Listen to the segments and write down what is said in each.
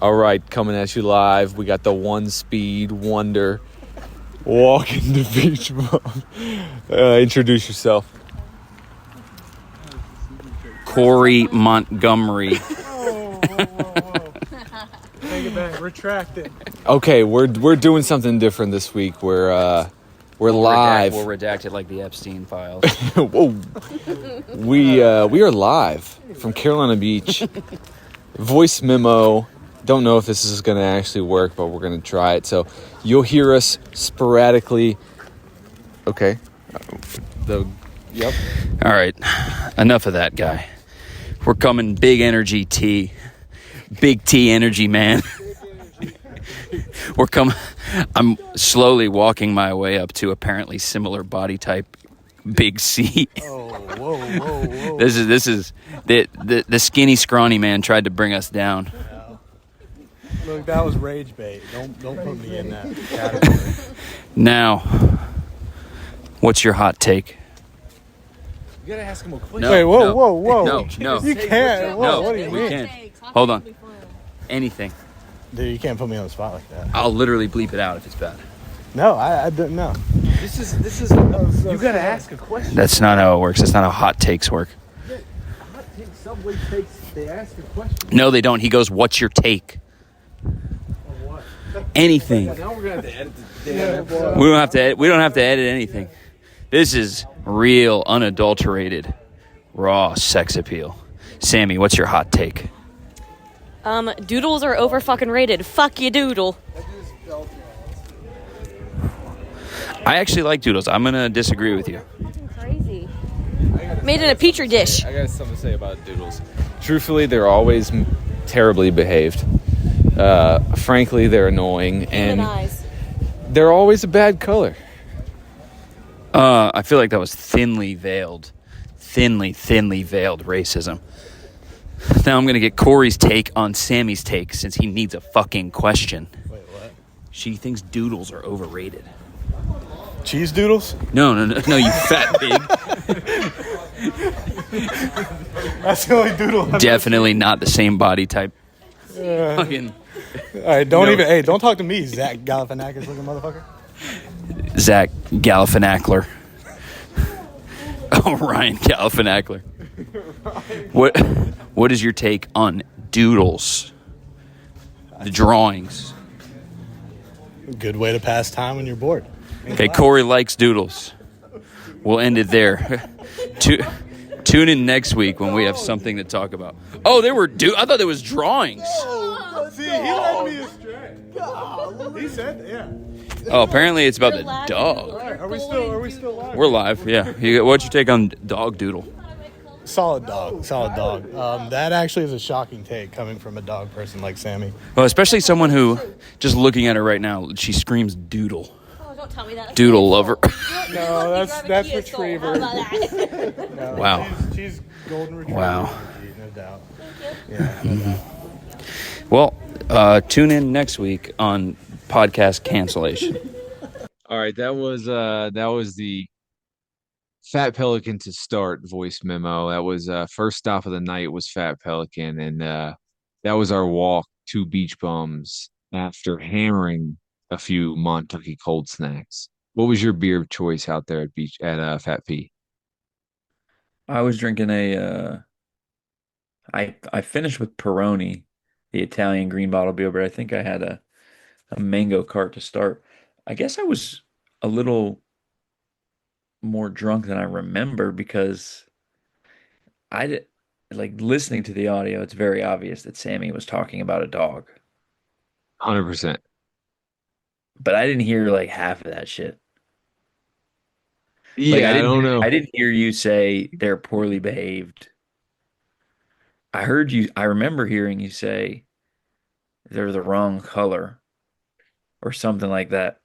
All right, coming at you live. We got the one speed wonder walking the beach bum. Introduce yourself. Corey Montgomery. Whoa. Take it back. Retract it. Okay, we're doing something different this week. We're live. We'll redact it like the Epstein files. Whoa. We are live from Carolina Beach. Voice memo. Don't know if this is going to actually work, but we're going to try it. So you'll hear us sporadically. Okay. Yep. All right. Enough of that guy. We're coming big energy T. Big T energy, man. I'm slowly walking my way up to apparently similar body type Big C. Whoa. This is the skinny scrawny man tried to bring us down. Look, that was rage bait. Don't put me in that category. Now, what's your hot take? You got to ask him a question. No, Wait, no, whoa. No. You can't. No, What do you we mean? can't. Hold on. Anything. Dude, you can't put me on the spot like that. I'll literally bleep it out if it's bad. No, I don't know. This is you got to ask a question. That's not how it works. That's not how hot takes work. Hot take Subway takes, they ask a question. No, they don't. He goes, "What's your take?" Anything. Now we're going to have to edit the damn episode. We don't have to edit anything. This is real, unadulterated, raw sex appeal. Sammy, what's your hot take? Doodles are over fucking rated. Fuck you, doodle. I actually like doodles. I'm gonna disagree with you. Fucking crazy. Made in a petri dish. I got something to say about doodles. Truthfully, they're always terribly behaved. Frankly, they're annoying, Human and eyes. they're always a bad color. I feel like that was thinly veiled racism. Now I'm gonna get Corey's take on Sammy's take since he needs a fucking question. Wait, what? She thinks doodles are overrated. Cheese doodles? No, you fat pig. That's the only doodle I've Definitely not the same body type. ever Fucking seen. All right, don't No. even. Hey, don't talk to me, Zach Galifianakis looking motherfucker. Zach Galifianakis. Oh, Ryan Galifianakis. What is your take on doodles? The drawings. Good way to pass time when you're bored. Okay, Corey likes doodles. We'll end it there. Tune in next week when we have something to talk about. Oh, they were I thought there was drawings. See, he led me astray. He said, yeah. Oh, apparently it's about the Relax. dog. Are we still live? We're live, yeah. What's your take on dog doodle? Solid dog. That actually is a shocking take coming from a dog person like Sammy. Well, especially someone who, just looking at her right now, she screams doodle. Oh, don't tell me that. Doodle lover. No, that's retriever. No, Wow. She's golden retriever. Wow. Energy, no doubt. Yeah, no doubt. Well, tune in next week on podcast cancellation. All right, that was the Fat Pelican to start voice memo. That was first stop of the night was Fat Pelican, and that was our walk to Beach Bums after hammering a few Montucky cold snacks. What was your beer of choice out there at Fat P? I was drinking I finished with Peroni, the Italian green bottle beer, but I think I had a mango cart to start. I guess I was a little more drunk than I remember because like listening to the audio, it's very obvious that Sammy was talking about a dog, 100%. but I didn't hear like half of that shit. Yeah, Like I don't know. I didn't hear you say they're poorly behaved. I remember hearing you say they're the wrong color or something like that.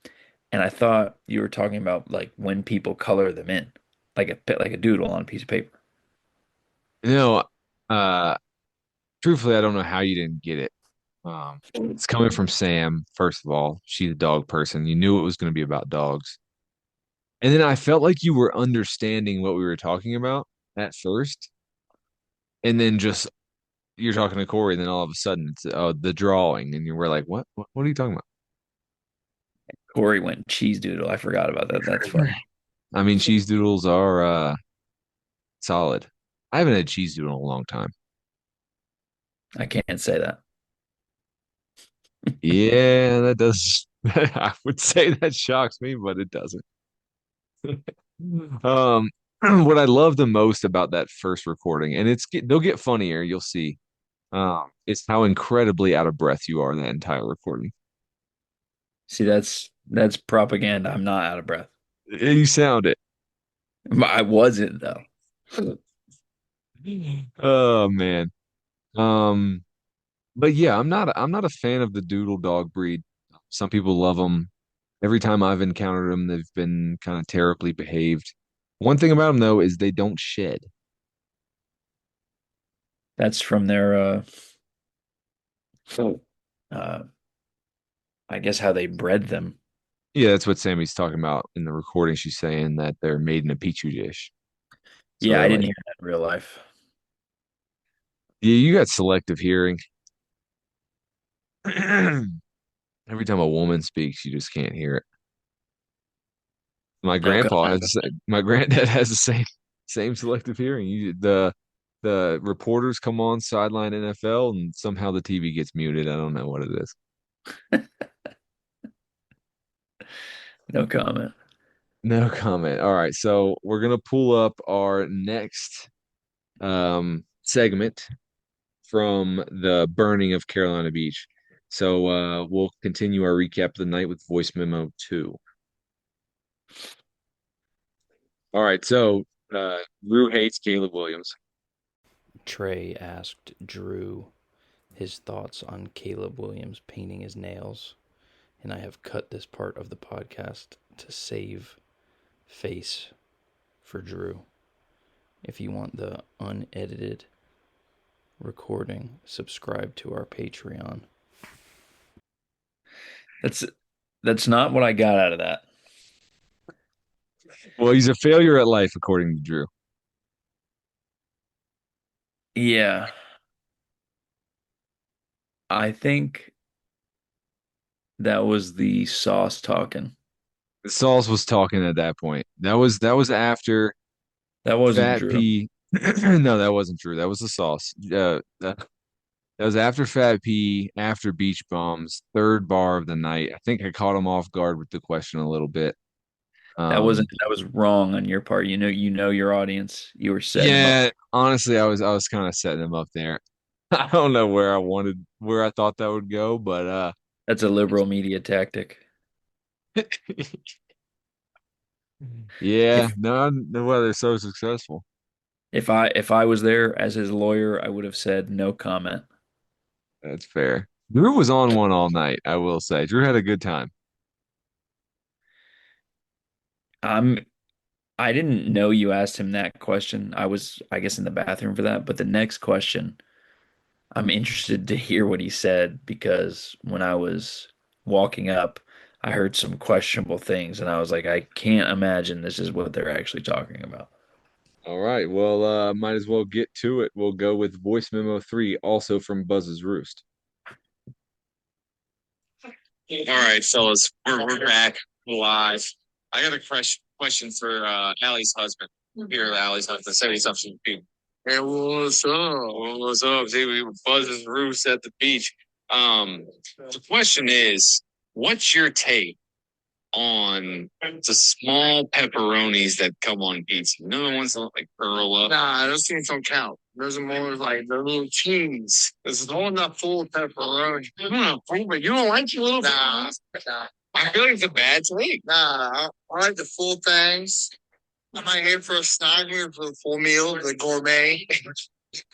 And I thought you were talking about like when people color them in, like a doodle on a piece of paper. No, truthfully, I don't know how you didn't get it. It's coming from Sam, first of all. She's a dog person. You knew it was going to be about dogs. And then I felt like you were understanding what we were talking about at first. And then just you're talking to Corey, and then all of a sudden it's the drawing, and you were like, what are you talking Corey went cheese doodle. I forgot about that. That's about? funny. I mean, cheese doodles are solid. I haven't had cheese doodle in a long time. I can't say that. Yeah, that does. I would say that shocks me, but it doesn't. Um, what I love the most about that first recording, and they'll get funnier, you'll see. Is how incredibly out of breath you are that entire recording. See, that's propaganda. I'm not out of breath. You sound it. I wasn't though. Oh man. Um, but yeah, I'm not a fan of the doodle dog breed. Some people love them. Every time I've encountered them, they've been kind of terribly behaved. One thing about them though is they don't shed. That's from their uh I guess how they bred them. Yeah, that's what Sammy's talking about in the recording. She's saying that they're made in a petri dish. So Yeah, they're I didn't like, hear that in real life. yeah, you got selective hearing. Every time a woman speaks, you just can't hear it. My No grandpa comment. has my granddad has the same selective hearing. The reporters come on sideline NFL and somehow the TV gets muted. I don't know what it is. No comment. No comment. All right, so we're gonna pull up our next segment from the burning of Carolina Beach. So we'll continue our recap of the night with voice memo 2. All right, so Drew hates Caleb Williams. Trey asked Drew his thoughts on Caleb Williams painting his nails, and I have cut this part of the podcast to save face for Drew. If you want the unedited recording, subscribe to our Patreon. That's that's not what I got out of that. Well, he's a failure at life, according to Drew. Yeah, I think that was the sauce talking. Sauls was talking at that point. That was after That wasn't Fat Drew. P. No, that wasn't true. That was the sauce. That was after Fat P, after Beach Bombs, third bar of the night. I think I caught him off guard with the question a little bit. Um, That was wrong on your part. You know your audience. You were setting them up. yeah, honestly, I was kind of setting him up there. I don't know where I thought that would go, but That's a liberal media tactic. yeah, If no why they're so successful. if I was there as his lawyer, I would have said no comment. That's fair. Drew was on one all night, I will say. Drew had a good time. I'm I didn't know you asked him that question. I was, I guess, in the bathroom for that. But the next question, I'm interested to hear what he said because when I was walking up, I heard some questionable things and I was like, I can't imagine this is what they're actually talking about. All right, well, might as well get to it. We'll go with voice memo 3, also from Buzz's Roost. All right, fellas, we're back live. I got a question for Allie's husband. Here, Allie's husband. Say something. Hey, what's up? What's up? See, we were buzzing roofs at the beach. The question is, what's your take on the small pepperonis that come on pizza? You know the ones that look like curl up? Nah, those things don't count. Those are more like the little cheese. This is all not full of pepperoni. But you don't like your little nah. I feel like it's a bad take. Nah, I like the full things. I'm not here for a snack, I'm here for the full meal, the gourmet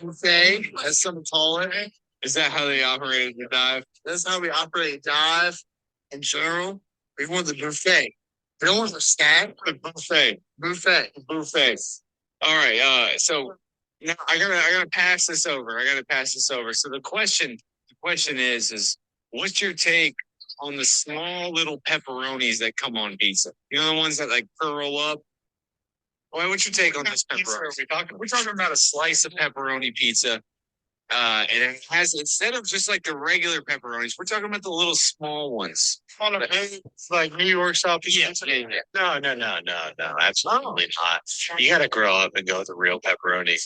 buffet, as some call it. Is that how they operate at the dive? That's how we operate at dive in general. We want the buffet. We don't want the snack. The buffet. Buffet. Buffet. All right. So now I gotta pass this over. I gotta pass this over. So the question is what's your take on the small little pepperonis that come on pizza? You know the ones that like curl up. Well, what's your take on this pepperoni? We're talking about a slice of pepperoni pizza. And it has instead of just like the regular pepperonis, we're talking about the little small ones. On a big, like New York style pizza. Yeah. No, absolutely not. You got to grow up and go with the real pepperoni.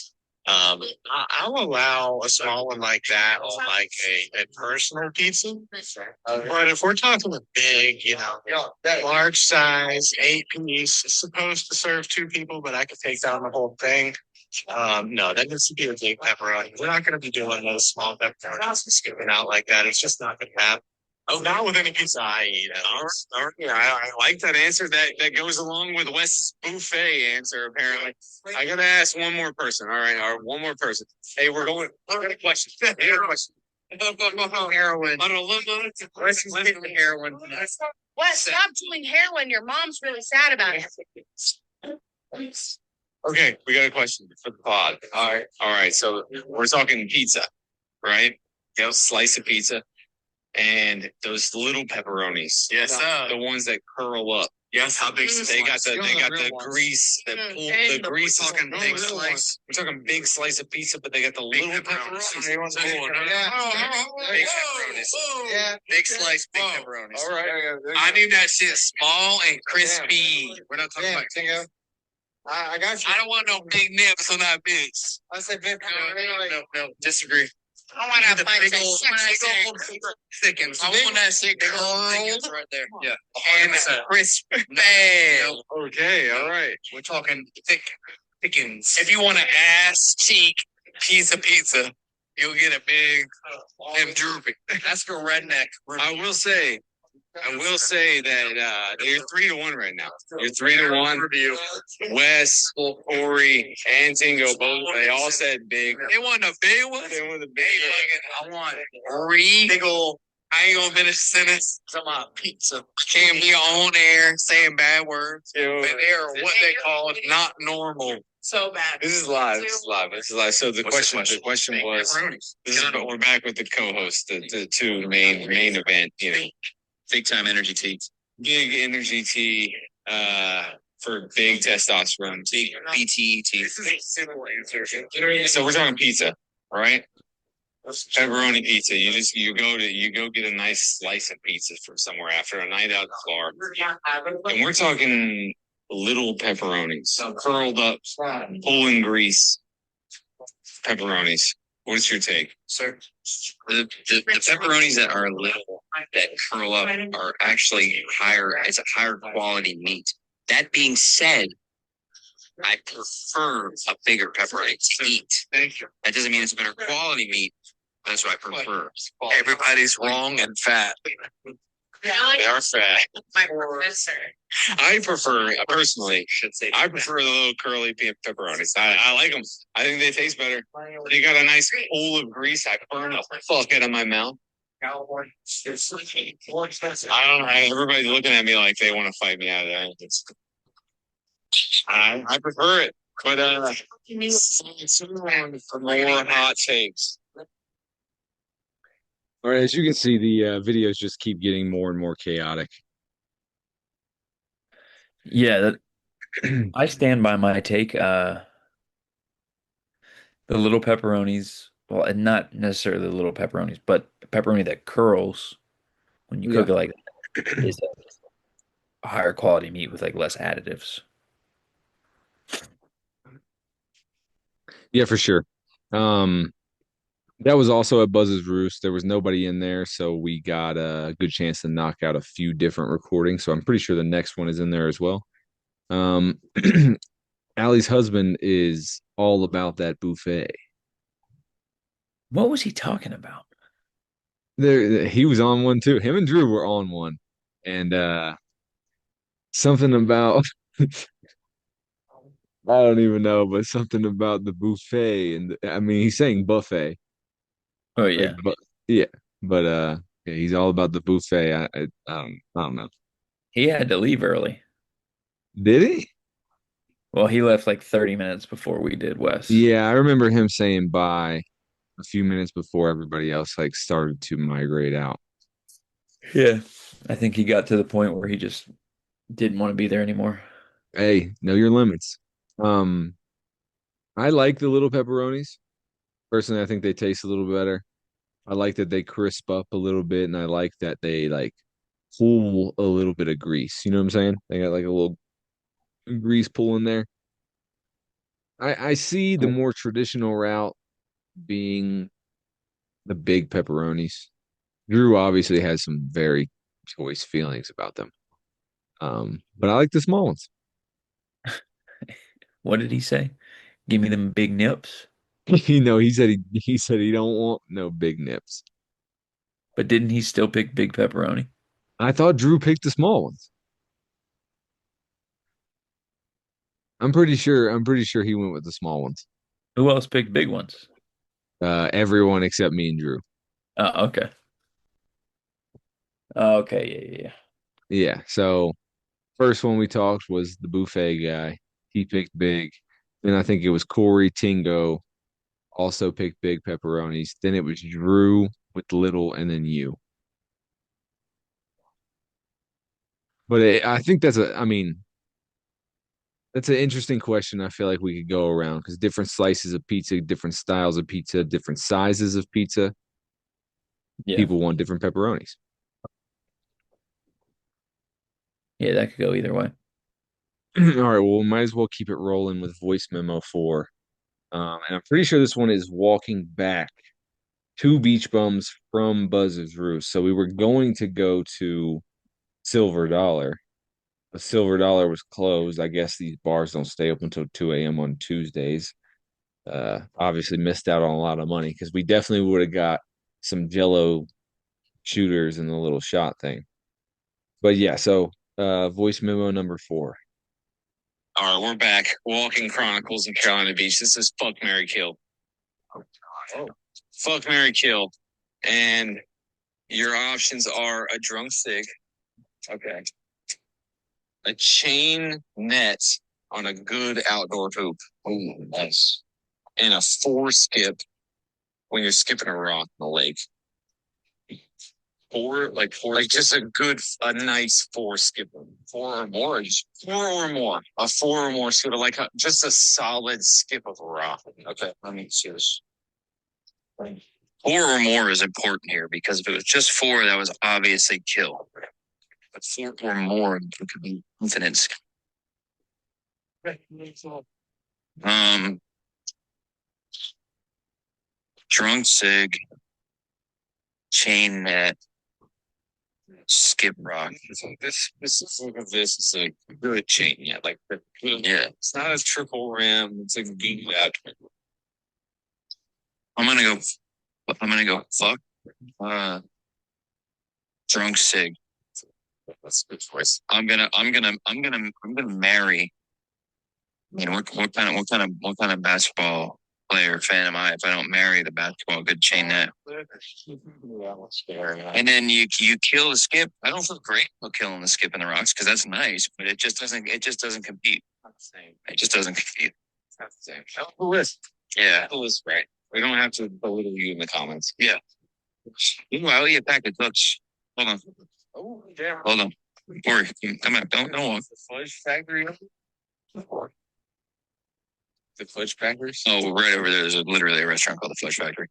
I'll allow a small one like that on like a personal pizza. But if we're talking a big, large size, 8 piece, it's supposed to serve 2 people, but I could take down the whole thing. No, that needs to be a big pepperoni. We're not going to be doing those small pepperonis and skipping out like that. It's just not going to happen. Oh, not with any pizza I eat. All right. Yeah, I like that answer. That goes along with Wes's buffet answer. Apparently, I gotta ask one more person. All right, one more person. Hey, we're going. I got a question. I got a question. Heroin. Wes is getting heroin. Wes, stop doing heroin. Your mom's really sad about it. Okay, we got a question for the pod. All right. So we're talking pizza, right? Slice of pizza. And those little pepperonis. Yes, the ones that curl up. Yes, how big? They got the grease. The grease is talking big slice. We're talking big slice of pizza, but they got the little pepperonis. Big pepperonis. Yeah, big slice, big pepperonis. All right. I need that shit small and crispy. We're not talking about Tingo. I got you. I don't want no big nips on that bitch. I said big. No, disagree. I want to find thickens. I want that shit curled right there. Yeah. And crisp bad. Okay, all right. We're talking thickens. If you want an ass cheek piece of pizza, you'll get a big and droopy. That's for redneck. I will say that you're 3-1 right now. You're 3-1. Wes, Corey, and Tingo both. They all said big. They want a big one. They want the big one. I want 3 big old. I ain't gonna finish the sentence. Talking about pizza. Can't be on air saying bad words. But they are what they call not normal. So bad. This is live. So the question was. We're back with the co-host, the two main event. Big time energy tea. Big energy tea for big testosterone. Big BT tea. So we're talking pizza, right? Pepperoni pizza. You go get a nice slice of pizza from somewhere after a night out at the bar. And we're talking little pepperonis, curled up, full in grease pepperonis. What's your take? So the pepperonis that are little, that curl up, are actually higher. It's a higher quality meat. That being said, I prefer a bigger pepperoni to eat. Thank you. That doesn't mean it's a better quality meat. That's what I prefer. Everybody's wrong and fat. They are fat. My professor. I prefer, personally, I prefer the little curly pepperonis. I like them. I think they taste better. They got a nice pool of grease. I burn the fuck out of my mouth. I don't know. Everybody's looking at me like they want to fight me out of that. I prefer it. But for more hot takes. All right, as you can see, the videos just keep getting more and more chaotic. Yeah, I stand by my take. The little pepperonis, well, and not necessarily the little pepperonis, but pepperoni that curls when you cook it like that is a higher quality meat with like less additives. Yeah, for sure. That was also at Buzz's Roost. There was nobody in there, so we got a good chance to knock out a few different recordings. So I'm pretty sure the next one is in there as well. Allie's husband is all about that buffet. What was he talking about? He was on one too. Him and Drew were on one, and something about I don't even know, but something about the buffet, and I mean he's saying buffet. Oh Like, yeah, but yeah, but yeah, he's all about the buffet. I don't know. he had to leave early. Did he? Well, he left like 30 minutes before we did, Wes. Yeah, I remember him saying bye a few minutes before everybody else like started to migrate out. Yeah. I think he got to the point where he just didn't want to be there anymore. Hey, know your limits. I like the little pepperonis. Personally, I think they taste a little better. I like that they crisp up a little bit, and I like that they like pull a little bit of grease. You know what I'm saying? They got like a little grease pull in there. I see the more traditional route being the big pepperonis. Drew obviously has some very choice feelings about them. But I like the small ones. What did he say? Give me them big nips. He said he don't want no big nips. But didn't he still pick big pepperoni? I thought Drew picked the small ones. I'm pretty sure he went with the small ones. Who else picked big ones? Everyone except me and Drew. Oh, okay. Oh, okay, yeah. Yeah. So first one we talked was the buffet guy. He picked big. Then I think it was Corey Tingo also picked big pepperonis. Then it was Drew with little, and then you. But I think I mean, that's an interesting question. I feel like we could go around because different slices of pizza, different styles of pizza, different sizes of pizza, Yeah. people want different pepperonis. Yeah, that could go either way. All right, well, we might as well keep it rolling with voice memo 4. And I'm pretty sure this one is walking back two beach bums from Buzz's Roost. So we were going to go to Silver Dollar. The Silver Dollar was closed. I guess these bars don't stay open until 2 a.m. on Tuesdays. Obviously missed out on a lot of money because we definitely would have got some Jello shooters and the little shot thing. But yeah, so voice memo number 4. All right, we're back. Walking Chronicles in Carolina Beach. This is Fuck Mary Kill. Oh. Fuck Mary Kill. And your options are a drunk sig. Okay. A chain net on a good outdoor hoop. Ooh, nice. And a 4 skip when you're skipping a rock in the lake. Like just a nice 4 skip. 4 or more. 4 or more. A 4 or more skip. Just a solid skip of a rock. Okay, let me see this. 4 or more is important here because if it was just 4, that was obviously kill. But 4 or more, it could be infinite. Um, drunk sig, chain net, skip rock. This is a good chain net. Yeah, it's not a triple rim. It's a good out. I'm gonna go. I'm gonna go. Fuck. Drunk sig. That's a good choice. I'm gonna marry. I mean, what kind of basketball player fan am I if I don't marry the basketball good chain net? And then you kill the skip. I don't feel great about killing the skip in the rocks because that's nice, but it just doesn't compete. It just doesn't compete. It's not the same. Hell of a list. Yeah. The list, right. We don't have to belittle you in the comments. Yeah. Meanwhile, you pack of cooks. Hold on. Oh, damn. Hold on. Corey, come on. Don't walk. The fudge factory. The Fudge Factory? Oh, right over there. There's literally a restaurant called the Fudge Factory.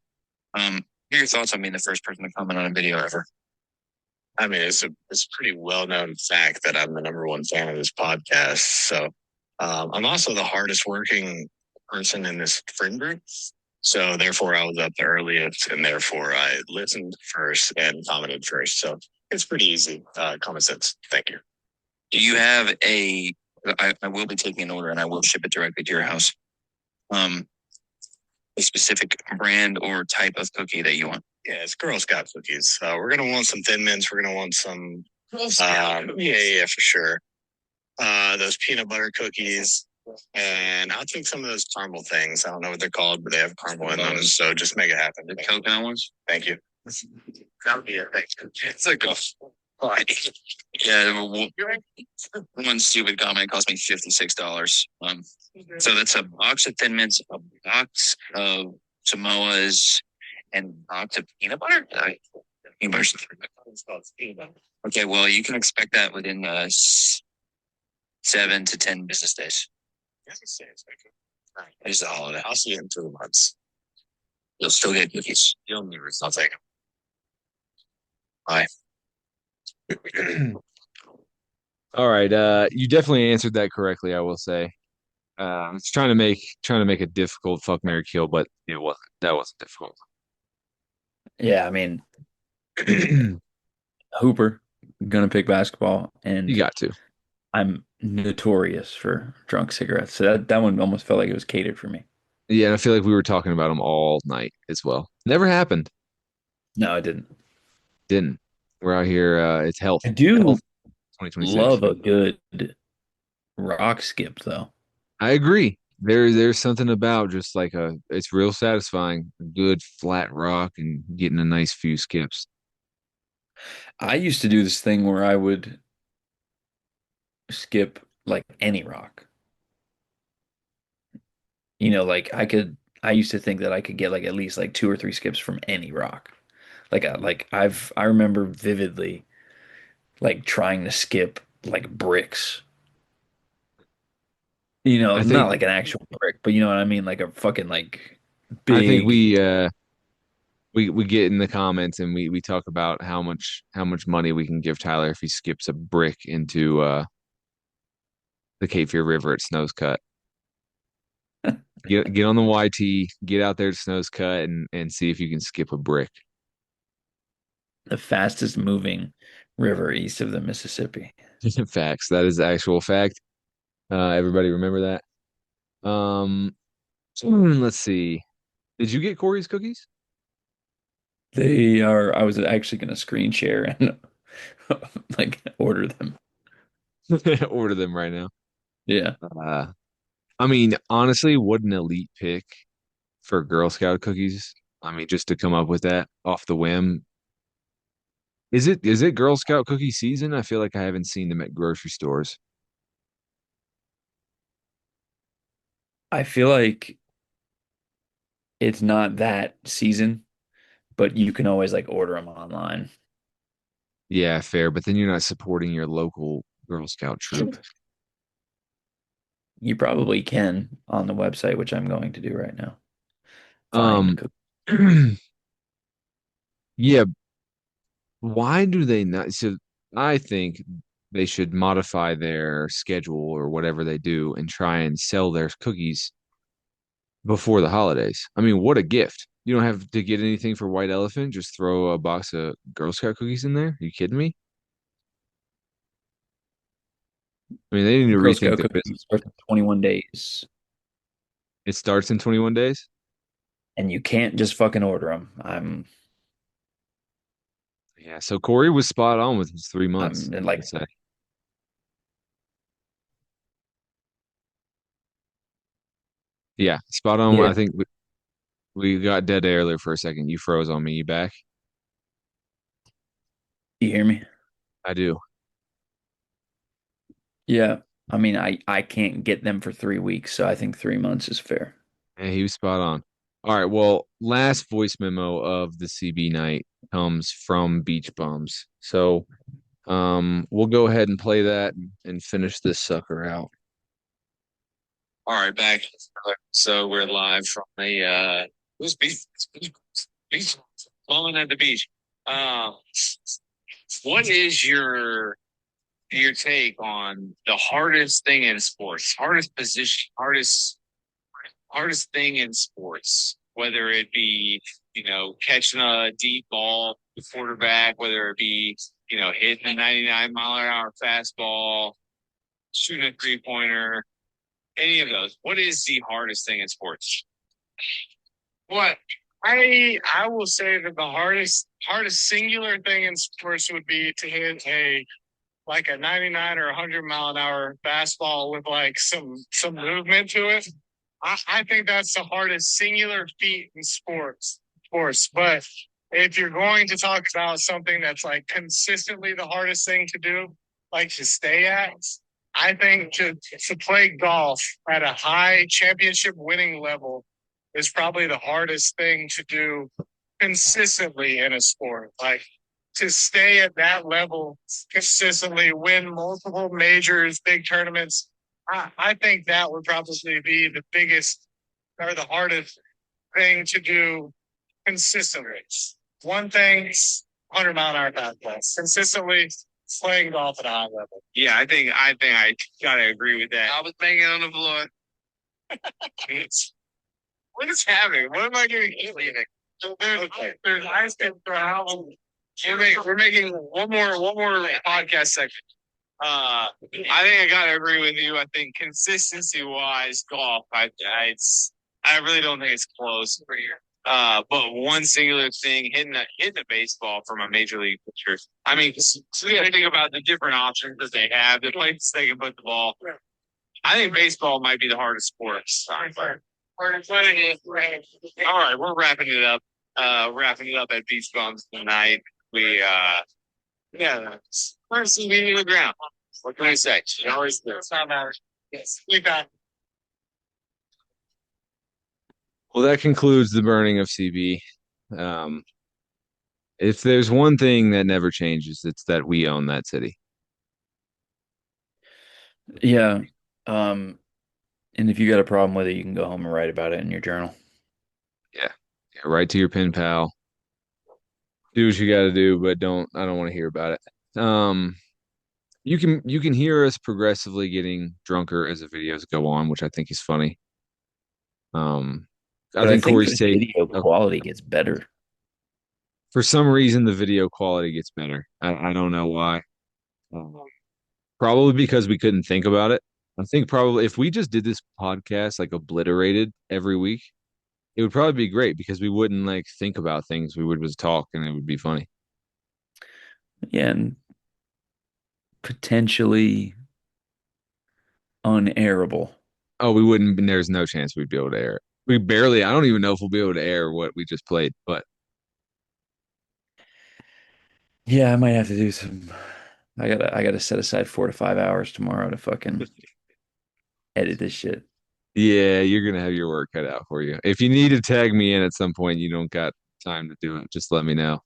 What are your thoughts on being the first person to comment on a video ever? I mean, it's a pretty well known fact that I'm the number one fan of this podcast. So I'm also the hardest working person in this friend group. So therefore, I was up the earliest, and therefore I listened first and commented first. So it's pretty easy. Common sense. Thank you. Do you have I will be taking an order, and I will ship it directly to your house. A specific brand or type of cookie that you want? Yeah, it's Girl Scout cookies. We're gonna want some Thin Mints. We're gonna want some. Yeah, for sure. Those peanut butter cookies, and I'll take some of those caramel things. I don't know what they're called, but they have caramel in them. So just make it happen. The coconut ones. Thank you. That would be it. Thanks. It's like a. Yeah, one stupid comment cost me $56. So that's a box of Thin Mints, a box of Samoas, and a box of peanut butter. Peanut butter. Okay, well, you can expect that within 7 to 10 business days. It's a holiday. I'll see you in 2 months. You'll still get cookies. You'll never. I'll take them. Bye. All right. You definitely answered that correctly, I will say. It's trying to make a difficult fuck Mary kill, but it wasn't. That wasn't difficult. Yeah, I mean, Hooper, gonna pick basketball, You and got to. I'm notorious for drunk cigarettes. So that one almost felt like it was catered for me. Yeah, and I feel like we were talking about them all night as well. Never happened. No, it didn't. Didn't. We're out here. It's health. I do Health 2026. love a good rock skip though. I agree. There's something about just like it's real satisfying. A good flat rock and getting a nice few skips. I used to do this thing where I would skip like any rock. Like I used to think that I could get like at least like two or three skips from any rock. I remember vividly like trying to skip like bricks. I Not think like an actual brick, but you know what I mean? Like a fucking like I think big. we get in the comments and we talk about how much money we can give Tyler if he skips a brick into the Cape Fear River at Snow's Cut. Get on the YT, get out there to Snow's Cut and see if you can skip a brick. The fastest moving river east of the Mississippi. Facts. That is actual fact. Everybody remember that. Let's see. Did you get Corey's cookies? I was actually going to screen share and like order them. Order them right now. Yeah. Uh, I mean, honestly, what an elite pick for Girl Scout cookies. I mean, just to come up with that off the whim. Is it Girl Scout cookie season? I feel like I haven't seen them at grocery stores. I feel like it's not that season, but you can always like order them online. Yeah, fair, but then you're not supporting your local Girl Scout troop. You probably can on the website, which I'm going to do right now. Find Um, cook. yeah, why do they not? So I think they should modify their schedule or whatever they do and try and sell their cookies before the holidays. I mean, what a gift. You don't have to get anything for White Elephant, just throw a box of Girl Scout cookies in there. Are you kidding me? I mean, they need to Girl rethink Scout their cookies business. start in 21 days, It starts in 21 days. and you can't just fucking order them. Yeah, so Corey was spot on with his 3 months, I'm I'd like, say. Yeah, spot on. yeah, I think we got dead air there for a second. You froze on me. You back? you hear me? I do. Yeah. I mean, I can't get them for 3 weeks, so I think 3 months is fair. Yeah, he was spot on. All right. Well, last voice memo of the CB night comes from Beach Bums. So, we'll go ahead and play that and finish this sucker out. All right, back. So we're live from the who's beach blowing at the beach. Um, what is your take on the hardest thing in sports? Hardest position, hardest thing in sports, whether it be, catching a deep ball, the quarterback, whether it be, hitting a 99-mile-an-hour fastball, shooting a three-pointer, any of those. What is the hardest thing in sports? What I will say that the hardest singular thing in sports would be to hit a 99 or 100-mile-an-hour fastball with like some movement to it. I think that's the hardest singular feat in sports. But if you're going to talk about something that's like consistently the hardest thing to do, like to stay at, I think to play golf at a high championship winning level is probably the hardest thing to do consistently in a sport. Like to stay at that level consistently, win multiple majors, big tournaments. I think that would probably be the biggest or the hardest thing to do consistently. One thing, 100-mile-an-hour fastballs. Consistently playing golf at a high level. Yeah, I gotta agree with that. I was banging on the floor. What is happening? What am I getting alienated? There's ice cream for how long? We're making one more podcast segment. I think I gotta agree with you. I think consistency wise, golf, I really don't think it's close. But one singular thing, hitting a baseball from a major league pitcher. I mean, so you got to think about the different options that they have, the places they can put the ball. I think baseball might be the hardest sport. All right, we're wrapping it up. Wrapping it up at Beach Bums tonight. We yeah, first meeting the ground. What can I say? It always do. It's not matter. Yes, we got. Well, that concludes the burning of CB. Um, if there's one thing that never changes, it's that we own that city. Yeah. Um, and if you got a problem with it, you can go home and write about it in your journal. Yeah. Yeah, write to your pen pal. Do what you got to do, but I don't want to hear about it. You can hear us progressively getting drunker as the videos go on, which I think is funny. Um, I But I think think Corey's the take. video Oh, quality gets better. for some reason, the video quality gets better. I don't know why. Um, Probably because we couldn't think about it. I think probably if we just did this podcast like obliterated every week, it would probably be great because we wouldn't like think about things. We would just talk and it would be funny. Yeah, and potentially unairable. Oh, we wouldn't. There's no chance we'd be able to air it. We barely. I don't even know if we'll be able to air what we just played. But Yeah, I might have to do some. I gotta set aside 4 to 5 hours tomorrow to fucking edit this shit. yeah, you're gonna have your work cut out for you. If you need to tag me in at some point, you don't got time to do it. Just let me know.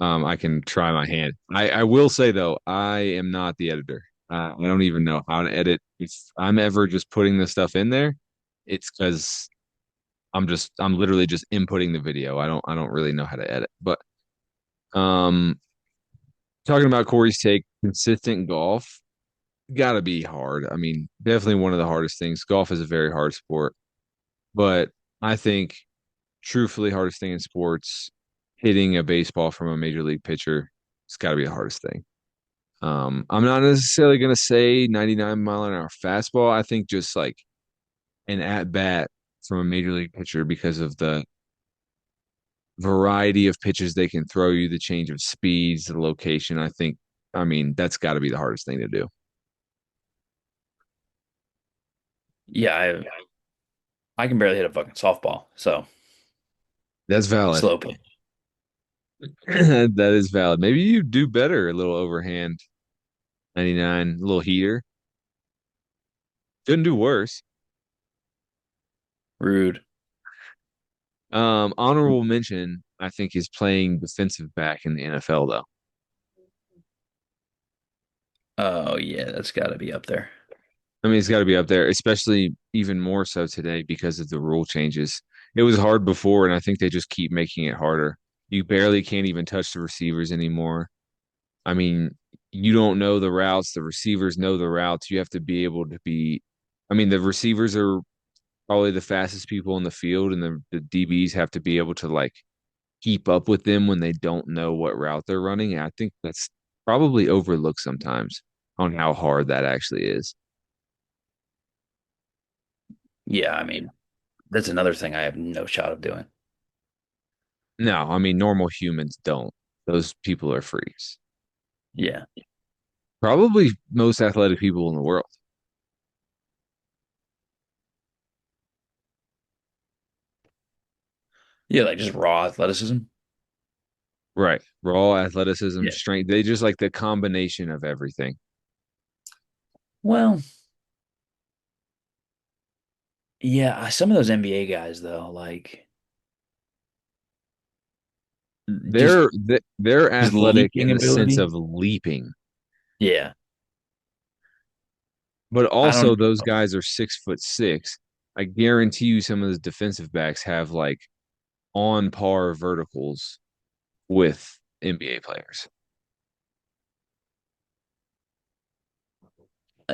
I can try my hand. I will say though, I am not the editor. I don't even know how to edit. If I'm ever just putting this stuff in there, it's because I'm literally just inputting the video. I don't really know how to edit. But um, talking about Corey's take, consistent golf gotta be hard. I mean, definitely one of the hardest things. Golf is a very hard sport, but I think truthfully hardest thing in sports, hitting a baseball from a major league pitcher, it's got to be the hardest thing. I'm not necessarily going to say 99-mile-an-hour fastball. I think just like an at bat from a major league pitcher because of the variety of pitches they can throw you, the change of speeds, the location. I mean, that's got to be the hardest thing to do. Yeah, I can barely hit a fucking softball, so That's valid. slow pitch. That is valid. Maybe you do better, a little overhand 99, a little heater. Couldn't do worse. Rude. Honorable mention, I think, is playing defensive back in the NFL, though. Oh yeah, that's got to be up there. I mean, it's got to be up there, especially even more so today because of the rule changes. It was hard before, and I think they just keep making it harder. You barely can't even touch the receivers anymore. I mean, you don't know the routes, the receivers know the routes. You have to be able to be, I mean, the receivers are probably the fastest people in the field, and the DBs have to be able to like keep up with them when they don't know what route they're running. And I think that's probably overlooked sometimes on how hard that actually is. Yeah, I mean, that's another thing I have no shot of doing. No, I mean, normal humans don't. Those people are freaks. Yeah. Probably most athletic people in the world. Yeah, like just raw athleticism. Right. Raw athleticism, Yeah. strength. They just like the combination of everything. Well, yeah, some of those NBA guys though, like just They're just athletic leaping in the sense ability. of leaping, Yeah. but I don't also those guys are 6'6". I guarantee you some of those defensive backs have like on par verticals with NBA players?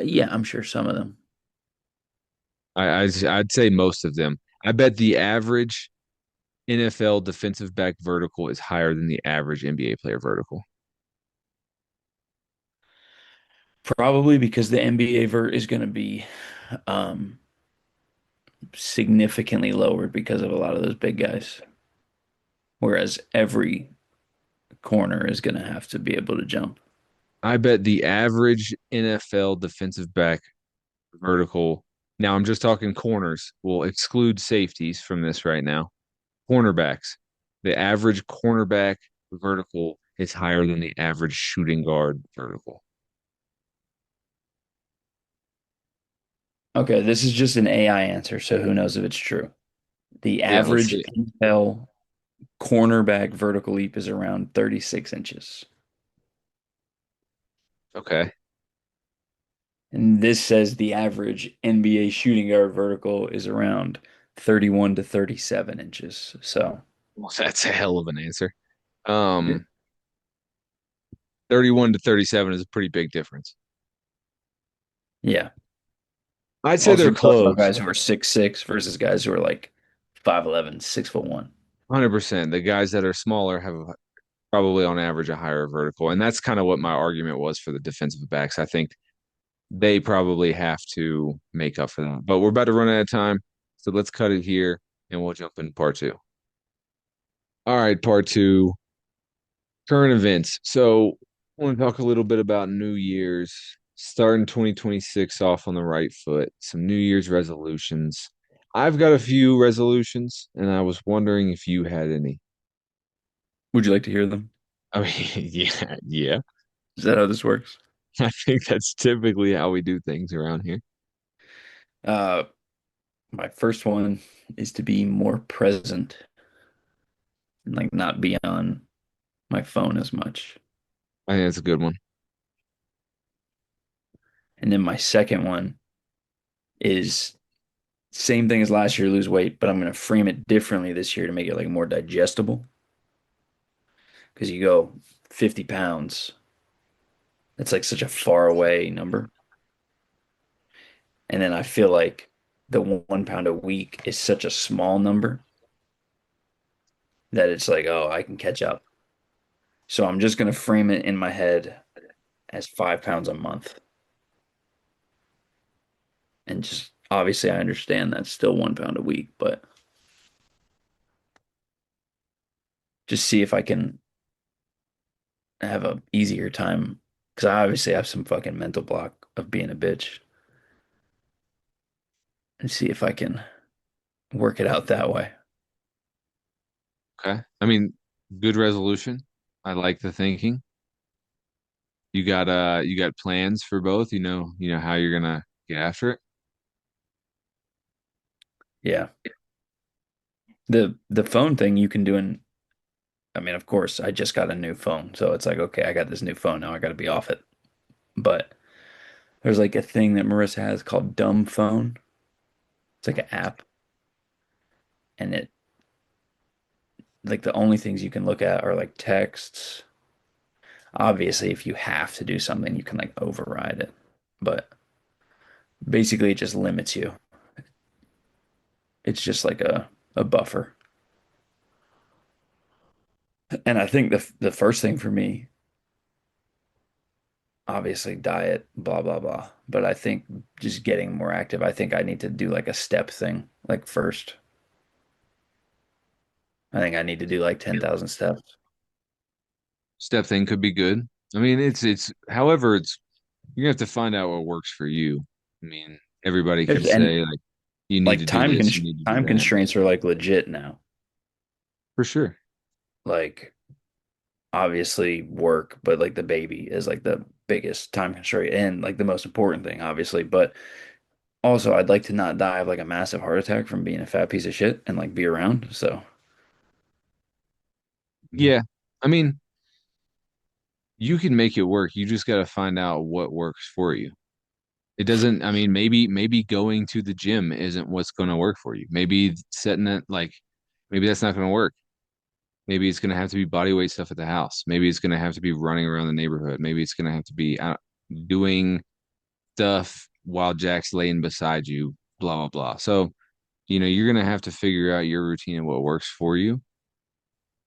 Yeah, I'm sure some of them. I'd say most of them. I bet the average NFL defensive back vertical is higher than the average NBA player vertical. Probably because the NBA vert is going to be um, significantly lowered because of a lot of those big guys. Whereas every corner is going to have to be able to jump. I bet the average NFL defensive back vertical. Now I'm just talking corners. We'll exclude safeties from this right now. Cornerbacks. The average cornerback vertical is higher than the average shooting guard vertical. Okay, this is just an AI answer, so who knows if it's true. The Yeah, let's average see. NFL cornerback vertical leap is around 36 inches. Okay. And this says the average NBA shooting guard vertical is around 31 to 37 inches. So, Well, that's a hell of an answer. Um, 31 to 37 is a pretty big difference. yeah. I'd say Also, they're we're talking about close. guys who are 6'6" versus guys who are like 5'11", 6'1". 100%. The guys that are smaller have probably on average a higher vertical. And that's kind of what my argument was for the defensive backs. I think they probably have to make up for that. But we're about to run out of time. So let's cut it here and we'll jump into part two. All right, part two, current events. So I want to talk a little bit about New Year's, starting 2026 off on the right foot, some New Year's resolutions. I've got a few resolutions, and I was wondering if you had any. Would you like to hear them? I mean, yeah, yeah. Is that how this works? I think that's typically how we do things around here. Uh, my first one is to be more present and like not be on my phone as much. I think that's a good one. And then my second one is same thing as last year, lose weight, but I'm going to frame it differently this year to make it like more digestible. Because you go 50 pounds, it's like such a far away number. And then I feel like the 1 pound a week is such a small number that it's like, oh, I can catch up. So I'm just going to frame it in my head as 5 pounds a month. And just obviously, I understand that's still 1 pound a week, but just see if I can have a easier time because I obviously have some fucking mental block of being a bitch and see if I can work it out that way. Okay. I mean, good resolution. I like the thinking. You got plans for both, you know how you're gonna get after it. Yeah. The phone thing you can do in I mean, of course, I just got a new phone, so it's like, okay, I got this new phone now, I got to be off it. But there's like a thing that Marissa has called Dumb Phone. It's like an app, and it like the only things you can look at are like texts. Obviously, if you have to do something, you can like override it. But basically, it just limits you. It's just like a buffer. And I think the first thing for me, obviously diet, blah blah blah. But I think just getting more active. I think I need to do like a step thing, like first. I think I need to do like 10,000 steps. Step thing could be good. I mean, however, it's you have to find out what works for you. I mean, everybody can And say like you need like to do this, you need to do time that. constraints are like legit now. For sure. Like obviously work, but like the baby is like the biggest time constraint and like the most important thing, obviously. But also, I'd like to not die of like a massive heart attack from being a fat piece of shit and like be around. So Yeah. I mean, you can make it work. You just got to find out what works for you. It doesn't, I mean, maybe going to the gym isn't what's going to work for you. Maybe setting it like Maybe that's not going to work. Maybe it's going to have to be body weight stuff at the house. Maybe it's going to have to be running around the neighborhood. Maybe it's going to have to be doing stuff while Jack's laying beside you, blah, blah, blah. So, you're going to have to figure out your routine and what works for you.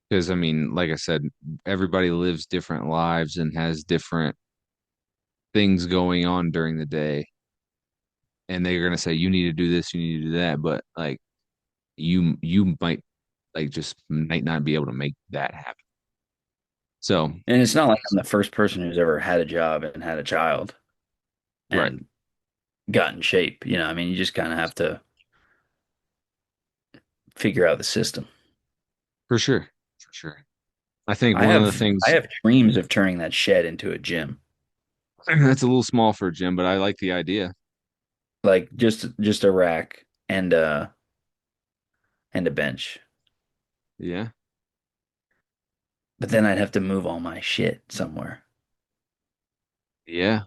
Because, I mean, like I said, everybody lives different lives and has different things going on during the day. And they're going to say, you need to do this, you need to do that. But, like, you might, like, just might not be able to make that happen. So, And it's not like I'm the first person who's ever had a job and had a child right. and got in shape. I mean, you just kind of have to figure out the system. For sure. For sure. I think I one of the have I things have dreams of turning that shed into a gym, that's a little small for a gym, but I like the idea. like just a rack and a bench. Yeah. But then I'd have to move all my shit somewhere. Yeah.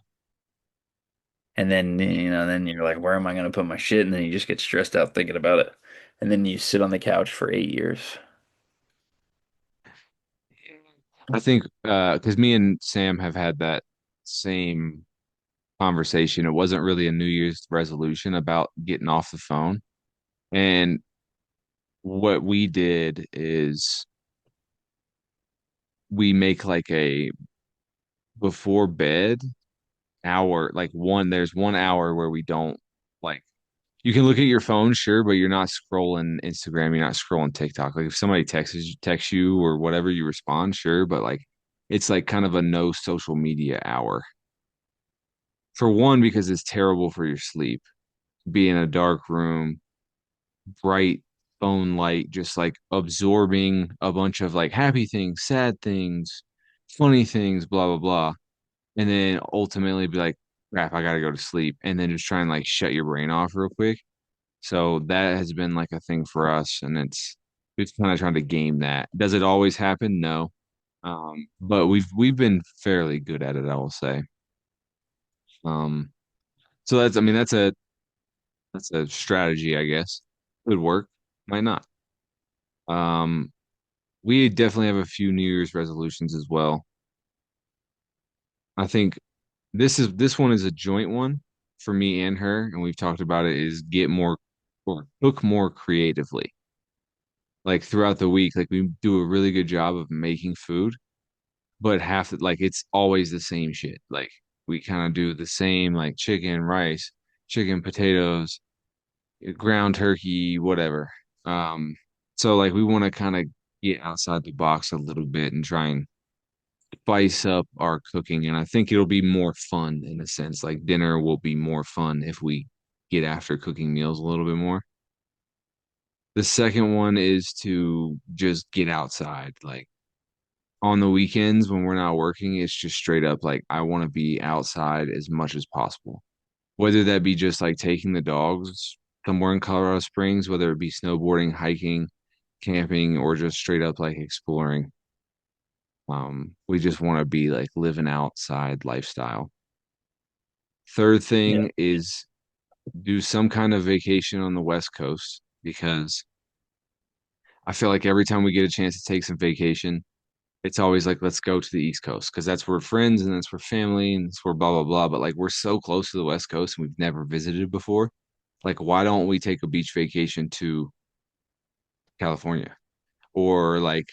And then, then you're like, where am I going to put my shit? And then you just get stressed out thinking about it. And then you sit on the couch for 8 years. I think because me and Sam have had that same conversation. It wasn't really a New Year's resolution about getting off the phone. And what we did is we make like a before bed hour, like there's 1 hour where we don't like you can look at your phone, sure, but you're not scrolling Instagram, you're not scrolling TikTok. Like if somebody texts you or whatever, you respond, sure, but like it's like kind of a no social media hour. For one, because it's terrible for your sleep. Be in a dark room, bright phone light, just like absorbing a bunch of like happy things, sad things, funny things, blah blah blah. And then ultimately be like, crap, I gotta go to sleep. And then just try and like shut your brain off real quick. So that has been like a thing for us, and it's kind of trying to game that. Does it always happen? No. But we've been fairly good at it, I will say. Um, so that's I mean that's a strategy, I guess. Could work, might not. Um, we definitely have a few New Year's resolutions as well. I think this one is a joint one for me and her, and we've talked about it, is get more or cook more creatively. Like throughout the week, like we do a really good job of making food, but half like it's always the same shit. Like we kind of do the same like chicken, rice, chicken, potatoes, ground turkey, whatever. Um, so like we want to kind of get outside the box a little bit and try and spice up our cooking. And I think it'll be more fun in a sense. Like dinner will be more fun if we get after cooking meals a little bit more. The second one is to just get outside. Like on the weekends when we're not working, it's just straight up like I want to be outside as much as possible. Whether that be just like taking the dogs somewhere in Colorado Springs, whether it be snowboarding, hiking, camping, or just straight up like exploring. We just want to be like living outside lifestyle. Third Yeah. thing is do some kind of vacation on the West Coast because I feel like every time we get a chance to take some vacation, it's always like, let's go to the East Coast because that's where friends and that's where family and that's where blah, blah, blah. But like, we're so close to the West Coast and we've never visited before. Like, why don't we take a beach vacation to California or like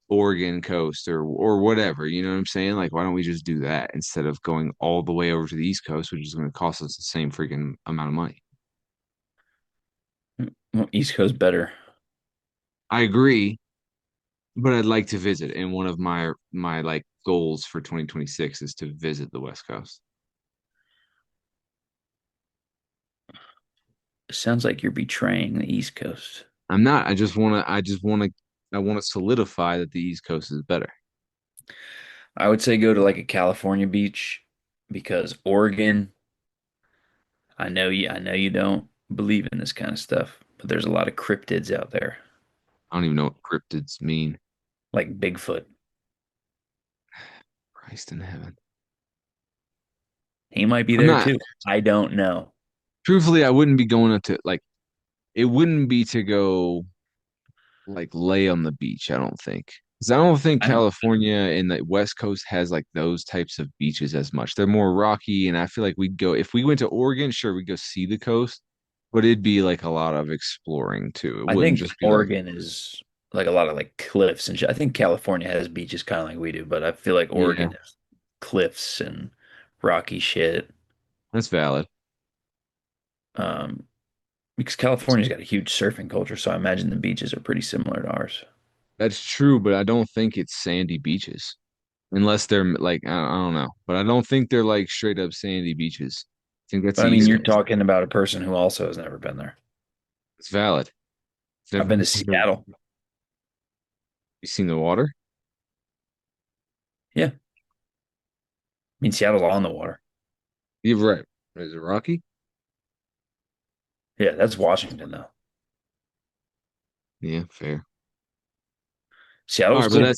Oregon coast or whatever? You know what I'm saying? Like, why don't we just do that instead of going all the way over to the East Coast, which is going to cost us the same freaking amount of money? Well, East Coast better. I agree, but I'd like to visit. And one of my like goals for 2026 is to visit the West Coast. It sounds like you're betraying the East Coast. I'm not. I want to solidify that the East Coast is better. I would say go to like a California beach because Oregon, I know you don't believe in this kind of stuff, but there's a lot of cryptids out there, I don't even know what cryptids mean. like Bigfoot. Christ in heaven. He might be I'm there not. too. I don't know. Truthfully, I wouldn't be going up to like it wouldn't be to go. like lay on the beach, I don't think. 'Cause I don't think I know. California and the West Coast has like those types of beaches as much. They're more rocky, and I feel like we'd go if we went to Oregon, sure, we'd go see the coast, but it'd be like a lot of exploring too. It I wouldn't think just be like, Oregon is like a lot of like cliffs and shit. I think California has beaches kind of like we do, but I feel like yeah, Oregon is cliffs and rocky shit. that's valid. Um, because California's got a huge surfing culture, so I imagine the beaches are pretty similar to ours. That's true, but I don't think it's sandy beaches unless they're like I don't know, but I don't think they're like straight up sandy beaches. I think that's But the I mean, East you're Coast. talking about a person who also has never been there. It's valid. It's I've never, been to Seattle. you seen the water? Yeah, I mean Seattle's on the water. You're right. Is it rocky? Yeah, that's Washington though. Yeah, fair. All Seattle's right, but cool.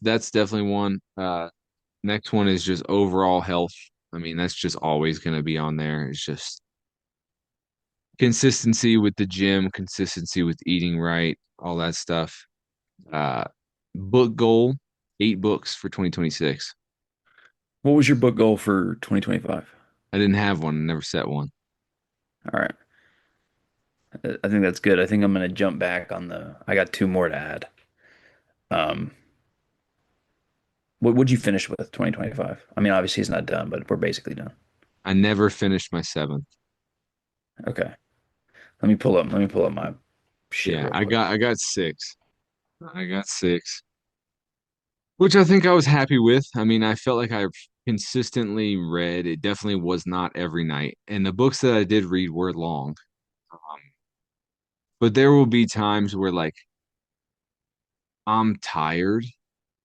that's definitely one. Next one is just overall health. I mean, that's just always going to be on there. It's just consistency with the gym, consistency with eating right, all that stuff. Uh, book goal, 8 books for 2026. What was your book goal for 2025? I didn't have one, never set one. All right. I think that's good. I think I'm gonna jump back on the. I got two more to add. Um, what would you finish with 2025? I mean, obviously it's not done, but we're basically done. I never finished my seventh. Okay. Let me pull up my shit Yeah, real I quick. got I got six. I got six, which I think I was happy with. I mean, I felt like I consistently read. It definitely was not every night, and the books that I did read were long. Um, but there will be times where like I'm tired,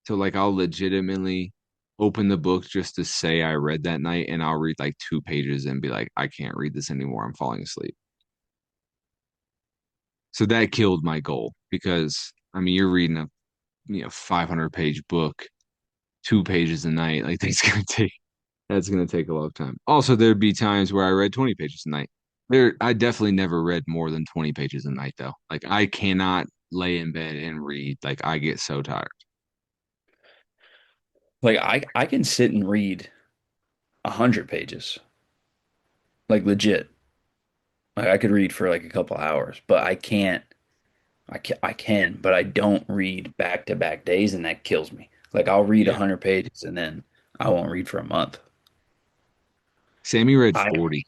so like I'll legitimately open the book just to say I read that night, and I'll read like 2 pages and be like, I can't read this anymore. I'm falling asleep. So that killed my goal because I mean, you're reading a 500-page book, 2 pages a night. Like that's gonna take a long time. Also, there'd be times where I read 20 pages a night. I definitely never read more than 20 pages a night though. Like I cannot lay in bed and read. Like I get so tired. Like I can sit and read 100 pages, like legit. Like I could read for like a couple hours, but I can't. I can, but I don't read back to back days, and that kills me. Like I'll read Yeah. 100 pages and then I won't read for a month. Sammy read I 40.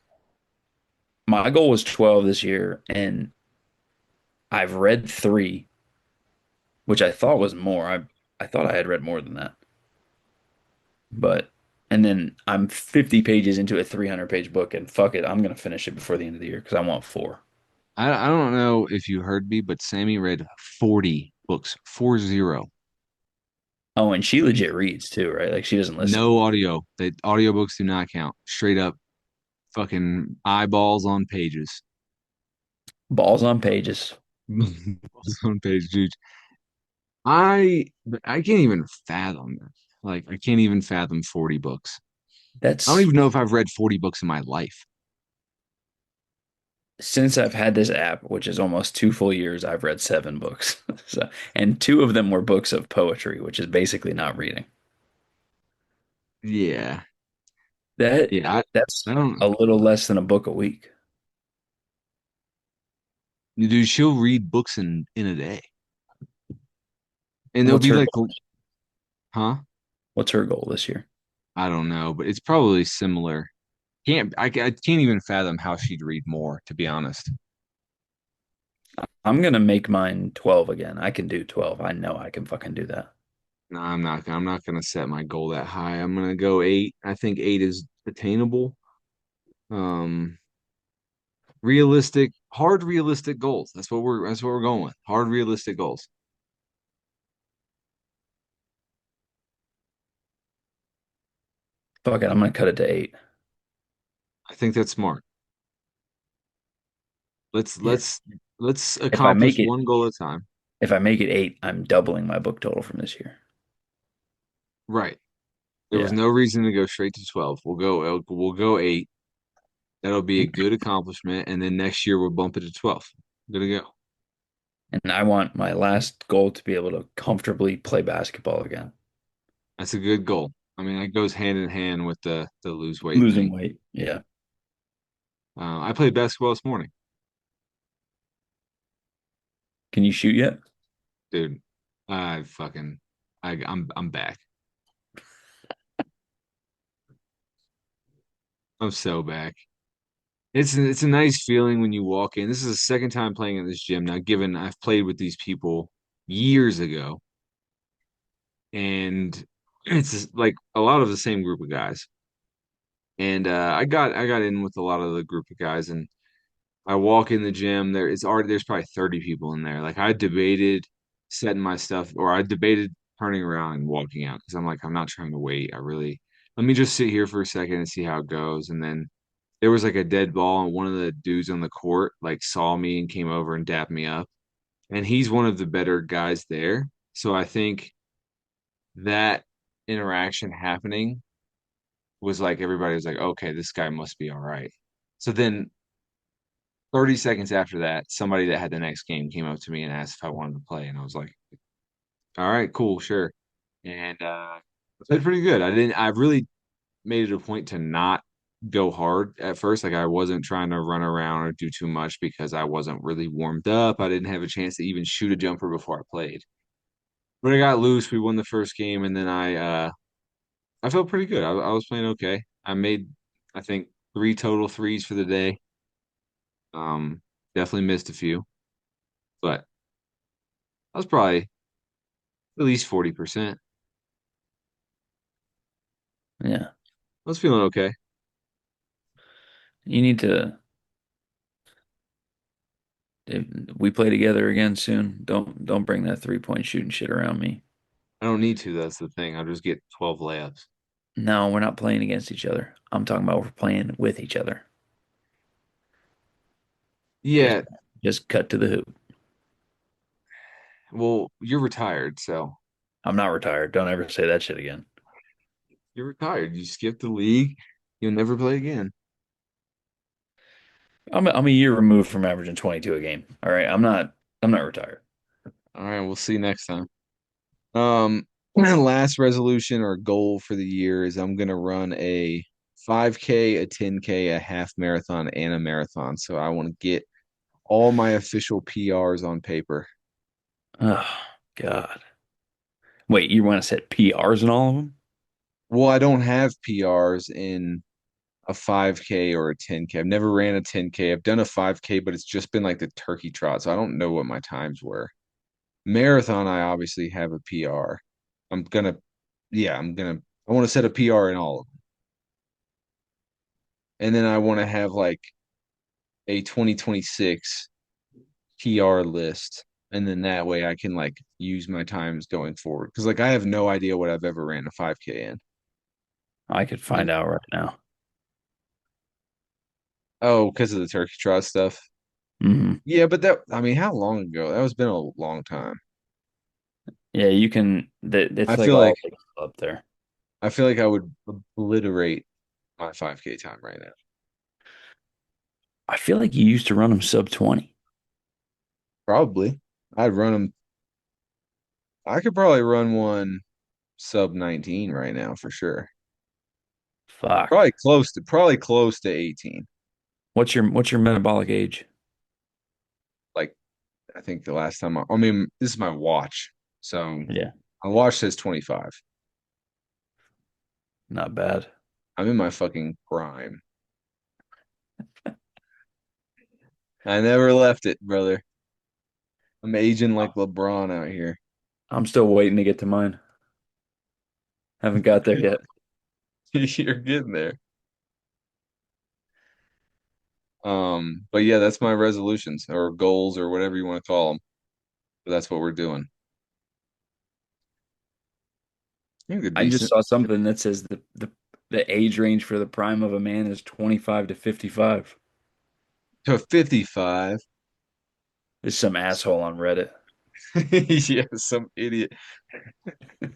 My goal was 12 this year, and I've read three, which I thought was more. I thought I had read more than that, but and then I'm 50 pages into a 300-page book, and fuck it, I'm gonna finish it before the end of the year because I want four. I don't know if you heard me, but Sammy read 40 books, 40. Oh, and she legit reads too, right? Like she doesn't listen. No audio. The audiobooks do not count. Straight up fucking eyeballs on pages. Balls on pages. Eyeballs on page, dude. I can't even fathom that. Like I can't even fathom 40 books. I don't That's even know if I've read 40 books in my life. since I've had this app, which is almost 2 full years, I've read 7 books. So, and two of them were books of poetry, which is basically not reading. Yeah. That Yeah, that's I don't a little less than a book a week. dude, she'll read books in a day. And they'll What's be her like, goal? huh? What's her goal this year? I don't know, but it's probably similar. I can't even fathom how she'd read more, to be honest. I'm gonna make mine 12 again. I can do 12. I know I can fucking do that. No, I'm not gonna set my goal that high. I'm gonna go 8. I think 8 is attainable. Um, hard realistic goals. That's what we're going with. Hard realistic goals. Fuck it, I'm gonna cut it to 8. I think that's smart. Let's Yeah. let's let's If I accomplish make it one goal at a time. if I make it 8, I'm doubling my book total from this year. Right. There was Yeah. no reason to go straight to 12. We'll go 8. That'll be a good accomplishment, and then next year we'll bump it to 12. Good to go. And I want my last goal to be able to comfortably play basketball again. That's a good goal. I mean, that goes hand in hand with the lose weight Losing thing. weight. Yeah. I played basketball this morning, Can you shoot yet? dude. I fucking I'm back. I'm so back. It's a nice feeling when you walk in. This is the second time playing in this gym now, given I've played with these people years ago, and it's like a lot of the same group of guys. And I got in with a lot of the group of guys, and I walk in the gym. There's probably 30 people in there. Like I debated setting my stuff, or I debated turning around and walking out because I'm like I'm not trying to wait. I really let me just sit here for a second and see how it goes, and then there was like a dead ball, and one of the dudes on the court like saw me and came over and dapped me up. And he's one of the better guys there. So I think that interaction happening was like everybody was like, okay, this guy must be all right. So then 30 seconds after that, somebody that had the next game came up to me and asked if I wanted to play. And I was like, all right, cool, sure. And I played pretty good. I really made it a point to not go hard at first. Like I wasn't trying to run around or do too much because I wasn't really warmed up. I didn't have a chance to even shoot a jumper before I played. But I got loose. We won the first game, and then I felt pretty good. I was playing okay. I made I think three total threes for the day. Um, Definitely missed a few, but I was probably at least 40%. Yeah. I was feeling okay. You need to if we play together again soon. Don't bring that 3-point shooting shit around me. I don't need to. That's the thing. I'll just get 12 layups. No, we're not playing against each other. I'm talking about we're playing with each other. Just Yeah, just cut to the hoop. well, you're retired, so I'm not retired. Don't ever say that shit again. you're retired. You skip the league, you'll never play again. I'm a year removed from averaging 22 a game. All right. I'm not retired. All right, we'll see next time. Last resolution or goal for the year is I'm gonna run a 5K, a 10K, a half marathon, and a marathon. So I want to get all my official PRs on paper. Oh God. Wait, you want to set PRs in all of them? Well, I don't have PRs in a 5K or a 10K. I've never ran a 10K. I've done a 5K, but it's just been like the turkey trot, so I don't know what my times were. Marathon, I obviously have a PR. I'm gonna, yeah, I want to set a PR in all of them. And then I want to have like a 2026 PR list. And then that way I can like use my times going forward. Cause like I have no idea what I've ever ran a 5K in. I could find And out right now. oh, because of the turkey trot stuff. Hmm. Yeah, but that, I mean, how long ago? That was been a long time. Yeah, you can. I It's like feel like all up there. I feel like I would obliterate my 5K time right now. I feel like you used to run them sub 20. Probably. I'd run them. I could probably run one sub 19 right now for sure. Fuck. Probably close to 18. What's your metabolic age? Like I think the last time I mean, this is my watch. So Yeah, my watch says 25. not bad. I'm in my fucking prime. I never left it, brother. I'm aging like LeBron out here. I'm still waiting to get to mine. Haven't got there yet. You're getting there. But yeah, that's my resolutions or goals or whatever you want to call them. But that's what we're doing. I think they're I just decent. saw something that says the age range for the prime of a man is 25 to 55. To 55. There's some asshole on Reddit. Yeah, some idiot.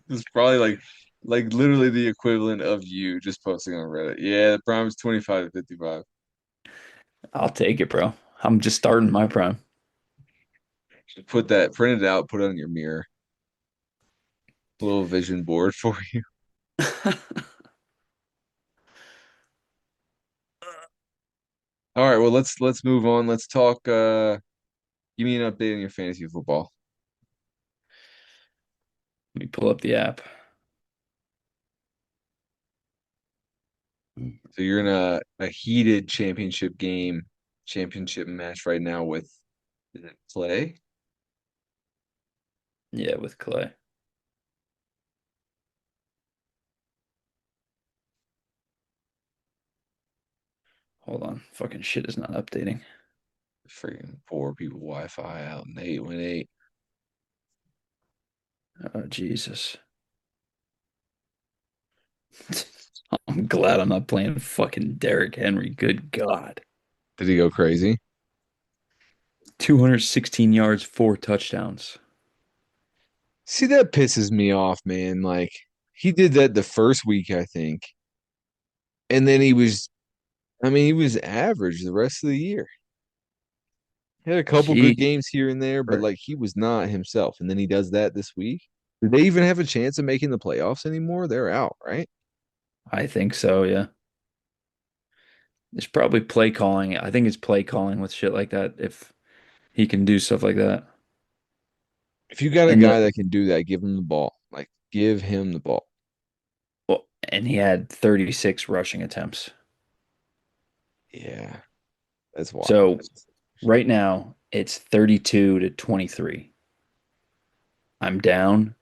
It's probably like literally the equivalent of you just posting on Reddit. Yeah, the prime is 25 to 55. I'll take it, bro. I'm just starting my prime. Put that, print it out, put it on your mirror. A little vision board for you. All right, well let's move on. Let's talk give me an update on your fantasy football. Let me pull up the app. So you're in a heated championship match right now with is it Clay? Yeah, with Clay. Hold on. Fucking shit is not updating. Freaking poor people Wi-Fi out in 818. Oh, Jesus. I'm glad I'm not playing fucking Derrick Henry. Good God. Did he go crazy? 216 yards, 4 touchdowns. See, that pisses me off, man. Like he did that the first week, I think. And then he was average the rest of the year. He had a couple good He, games here and there, but like he was not himself. And then he does that this week. Do they even have a chance of making the playoffs anymore? They're out, right? I think so, yeah. It's probably play calling. I think it's play calling with shit like that if he can do stuff like that. If you got a And guy that can do that, give him the ball. Like, give him the ball. well, and he had 36 rushing attempts. Yeah, that's wild. So right now it's 32 to 23. I'm down.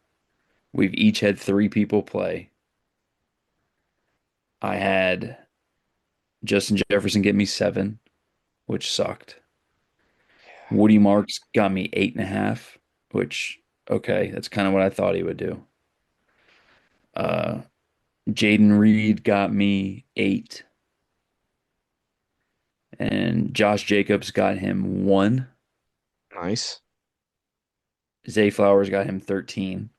We've each had 3 people play. I had Justin Jefferson get me 7, which sucked. Woody Marks got me 8.5, which okay, that's kind of what I thought he would do. Uh, Jaden Reed got me 8, and Josh Jacobs got him 1. Nice. Zay Flowers got him 13,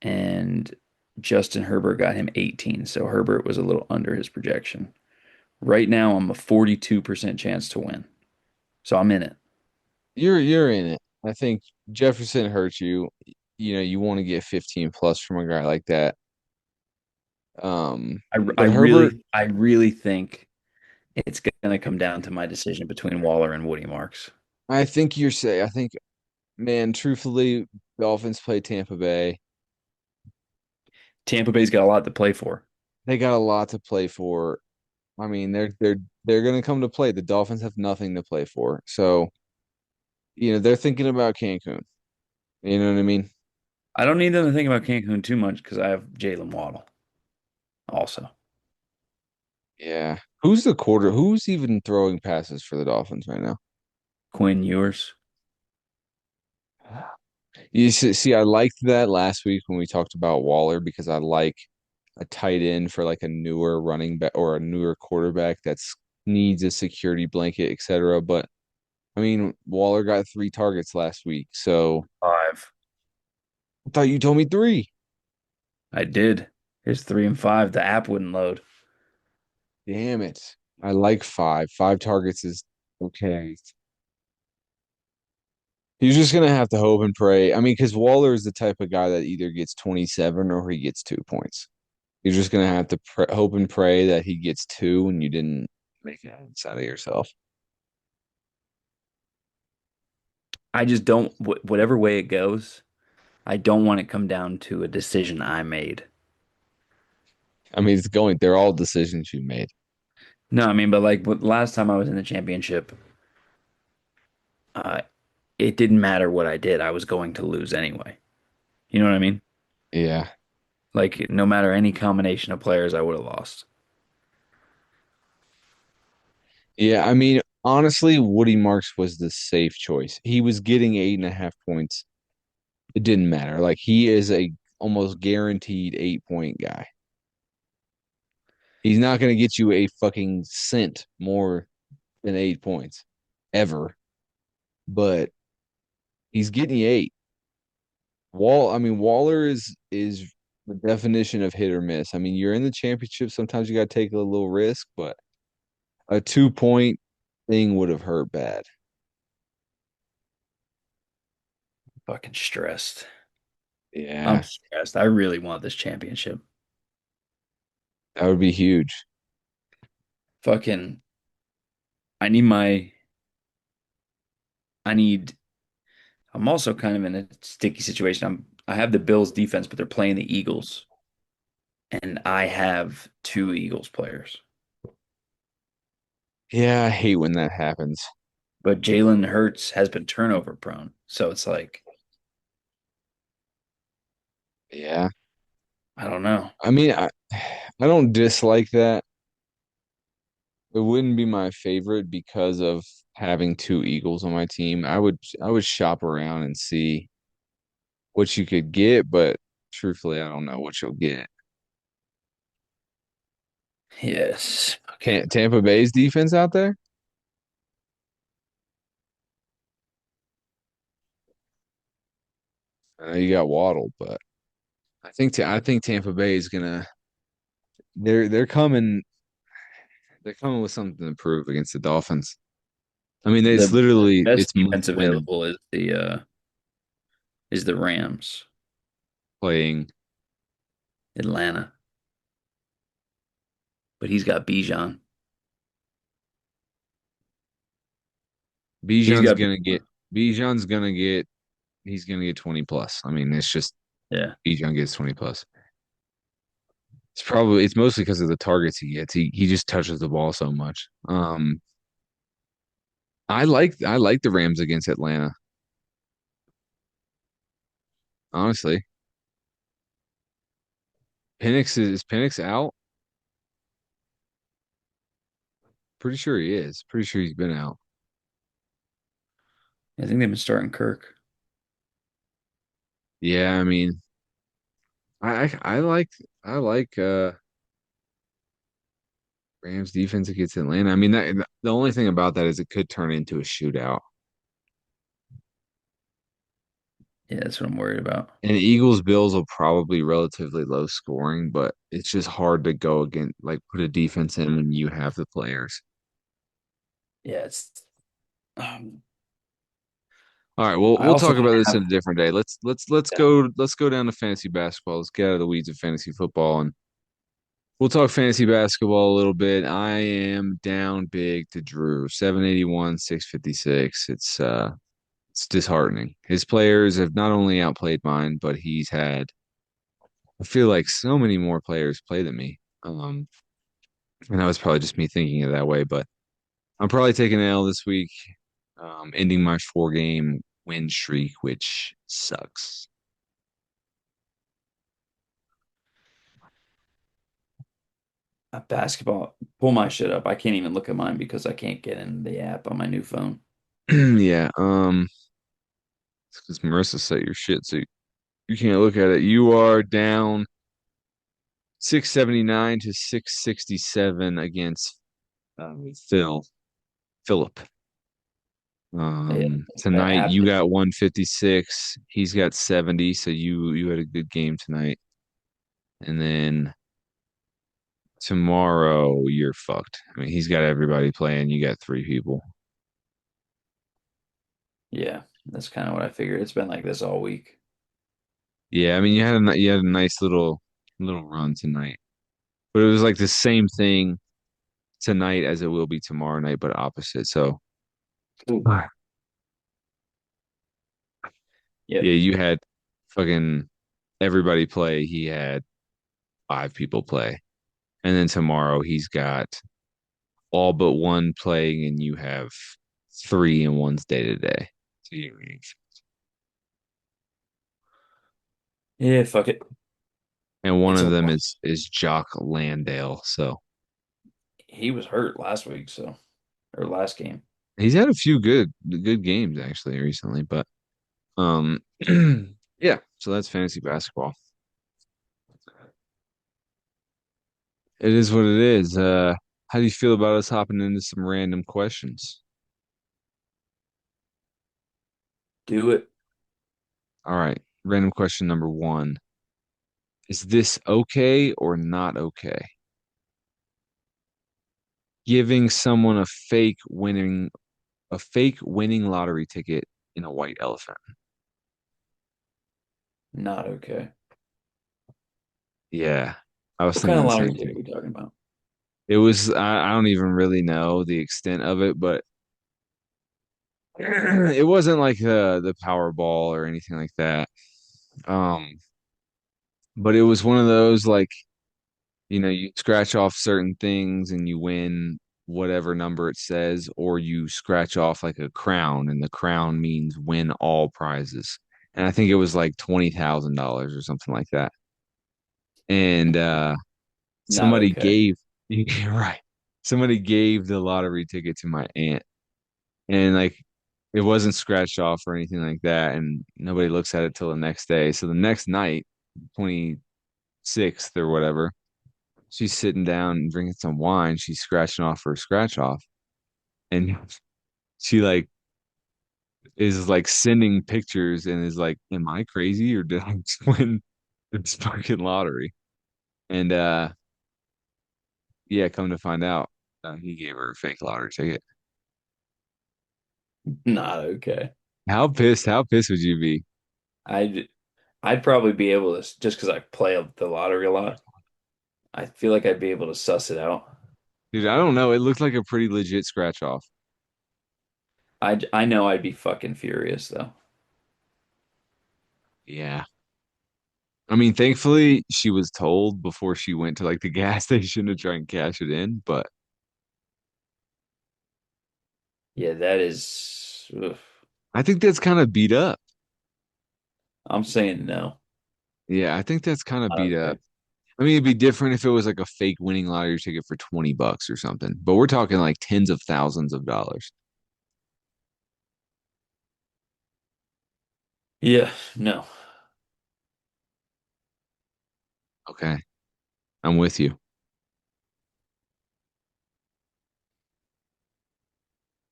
and Justin Herbert got him 18. So Herbert was a little under his projection. Right now, I'm a 42% chance to win. So I'm in it. You're in it. I think Jefferson hurts you. You know, you want to get 15 plus from a guy like that. But Herbert, I really think it's going to come down to my decision between Waller and Woody Marks. I think, man, truthfully, Dolphins play Tampa Bay. Tampa Bay's got a lot to play for. They got a lot to play for. I mean, they're gonna come to play. The Dolphins have nothing to play for. So, you know, they're thinking about Cancun. You know what I mean? I don't need them to think about Cancun too much because I have Jalen Waddle also. Yeah. Who's even throwing passes for the Dolphins right now? Quinn Ewers. See, I liked that last week when we talked about Waller because I like a tight end for like a newer running back or a newer quarterback that's needs a security blanket, etc. But I mean, Waller got 3 targets last week, so 5. I thought you told me three. I did. Here's 3 and 5. The app wouldn't load. Damn it. I like five. 5 targets is okay. He's just gonna have to hope and pray. I mean, because Waller is the type of guy that either gets 27 or he gets 2 points. You're just gonna have to hope and pray that he gets two and you didn't make it out of yourself. I just don't, whatever way it goes, I don't want it come down to a decision I made. I mean, they're all decisions you made. No, I mean, but like last time I was in the championship, uh, it didn't matter what I did. I was going to lose anyway. You know what I mean? Yeah. Like no matter any combination of players, I would have lost. Yeah. I mean, honestly, Woody Marks was the safe choice. He was getting 8.5 points. It didn't matter. Like he is a almost guaranteed 8 point guy. He's not gonna get you a fucking cent more than 8 points ever, but he's getting you eight. I mean, Waller is the definition of hit or miss. I mean, you're in the championship. Sometimes you got to take a little risk, but a 2 point thing would have hurt bad. Fucking stressed. I'm Yeah, stressed. I really want this championship. that would be huge. Fucking, I need my, I need, I'm also kind of in a sticky situation. I have the Bills defense, but they're playing the Eagles, and I have two Eagles players. Yeah, I hate when that happens. But Jalen Hurts has been turnover prone. So it's like, Yeah. I don't know. I mean, I don't dislike that. It wouldn't be my favorite because of having two Eagles on my team. I would shop around and see what you could get, but truthfully, I don't know what you'll get. Yes. Fucking, Tampa Bay's defense out there? I know you got Waddle, but I think Tampa Bay is gonna they're coming with something to prove against the Dolphins. I mean, it's the literally best it's must defense win available is the Rams, playing. Atlanta. But he's got Bijan. He's Bijan's got gonna get Bijan. Bijan's gonna get he's gonna get 20 plus. I mean, it's just Yeah. Bijan gets 20 plus. It's mostly because of the targets he gets. He just touches the ball so much. I like the Rams against Atlanta, honestly. Is Penix out? Pretty sure he is. Pretty sure he's been out. I think they've been starting Kirk. Yeah, I mean, I like Rams defense against Atlanta. I mean, the only thing about that is it could turn into a shootout. Yeah, that's what I'm worried about. And Eagles Bills will probably relatively low scoring, but it's just hard to go against like put a defense in when you have the players. Yeah, it's um, All right, well, I we'll also talk about this have in a different day. Let's yeah, go down to fantasy basketball. Let's get out of the weeds of fantasy football and we'll talk fantasy basketball a little bit. I am down big to Drew, 781, 656. It's disheartening. His players have not only outplayed mine, but I feel like so many more players play than me. And that was probably just me thinking it that way, but I'm probably taking an L this week, ending my 4 game win streak, which sucks. basketball. Pull my shit up. I can't even look at mine because I can't get in the app on my new phone. Yeah, it's because Marissa set your shit, so you can't look at it. You are down 679 to 667 against Philip. Yeah, the Tonight app you is got 156. He's got 70, so you had a good game tonight. And then tomorrow you're fucked. I mean, he's got everybody playing. You got 3 people. yeah, that's kind of what I figured. It's been like this all week. Yeah, I mean, you had a nice little run tonight, but it was like the same thing tonight as it will be tomorrow night, but opposite. So Ooh. yeah, Yep. you had fucking everybody play. He had 5 people play, and then tomorrow he's got all but one playing, and you have 3, and one's day to day. So Yeah, fuck it. and one It's of a them loss. is Jock Landale. So He was hurt last week, so or last game. he's had a few good games actually recently, but yeah. So that's fantasy basketball. It is what it is. How do you feel about us hopping into some random questions? Do it. All right. Random question number one. Is this okay or not okay? Giving someone a fake winning lottery ticket in a white elephant. Not okay. Yeah, I was What kind thinking of the lottery same ticket are thing. we talking about? It was I don't even really know the extent of it, but it wasn't like the Powerball or anything like that. Um, but it was one of those like, you scratch off certain things and you win whatever number it says, or you scratch off like a crown, and the crown means win all prizes. And I think it was like $20,000 or something like that. And Not somebody okay. gave you're right. Somebody gave the lottery ticket to my aunt, and like it wasn't scratched off or anything like that, and nobody looks at it till the next day. So the next night, 26th or whatever, she's sitting down and drinking some wine. She's scratching off her scratch off, and she like is like sending pictures and is like, "Am I crazy or did I just win this fucking lottery?" And yeah, come to find out, he gave her a fake lottery ticket. Not okay. How pissed would you be? I'd I'd probably be able to just because I play the lottery a lot. I feel like I'd be able to suss it out. Dude, I don't know. It looked like a pretty legit scratch off. I know I'd be fucking furious though. Yeah. I mean, thankfully she was told before she went to like the gas station to try and cash it in, but Yeah, that is. Ugh. I think that's kind of beat up. I'm saying no. Yeah, I think that's kind of Not beat up. okay. I mean, it'd be different if it was like a fake winning lottery ticket for 20 bucks or something, but we're talking like tens of thousands of dollars. Yeah, no. Okay, I'm with you.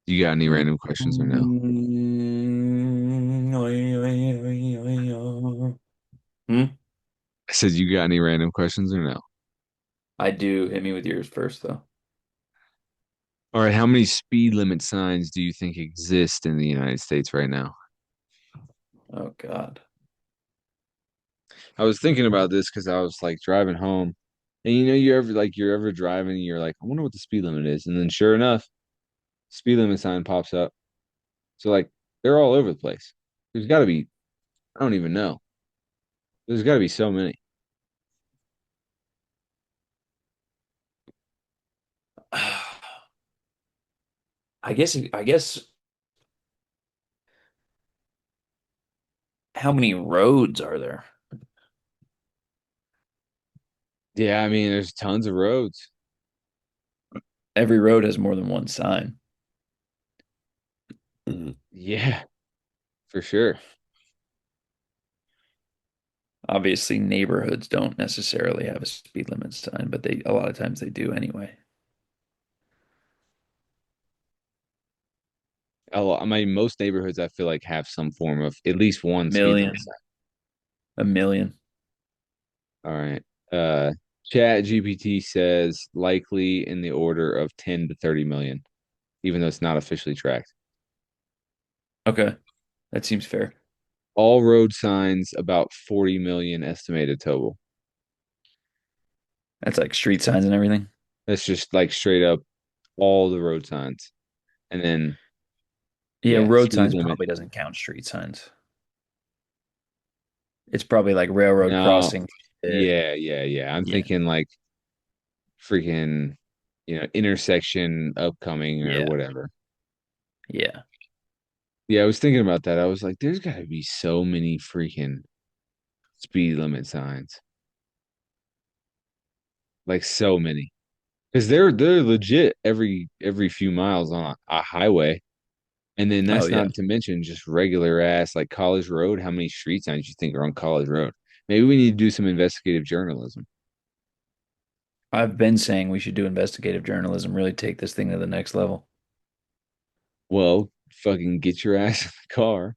You got any random questions or no? Hmm? I said, you got any random questions or no? I do. Hit me with yours first, though. All right, how many speed limit signs do you think exist in the United States right now? Oh God. I was thinking about this because I was like driving home, and you're ever driving, and you're like, I wonder what the speed limit is, and then sure enough, speed limit sign pops up. So like they're all over the place. There's got to be, I don't even know. There's got to be so many. I guess how many roads are there? Yeah, I mean, there's tons of roads. Every road has more than one sign. Yeah, for sure. Obviously, neighborhoods don't necessarily have a speed limit sign, but they a lot of times they do anyway. I mean, most neighborhoods I feel like have some form of at least one speed Million, limit sign. a million. All right. Uh, Chat GPT says likely in the order of 10 to 30 million, even though it's not officially tracked. Okay, that seems fair. All road signs, about 40 million estimated total. That's like street signs and everything. That's just like straight up all the road signs. And then, Yeah, yeah, road speed signs limit. probably doesn't count street signs. It's probably like railroad No, crossing. yeah. I'm Yeah, thinking like freaking, intersection upcoming or yeah, whatever. yeah. Yeah, I was thinking about that. I was like, there's got to be so many freaking speed limit signs. Like so many. Because they're legit every few miles on a highway. And then Oh that's yeah. not to mention just regular ass like College Road. How many street signs you think are on College Road? Maybe we need to do some investigative journalism. I've been saying we should do investigative journalism, really take this thing to the next level. Well, fucking get your ass in the car.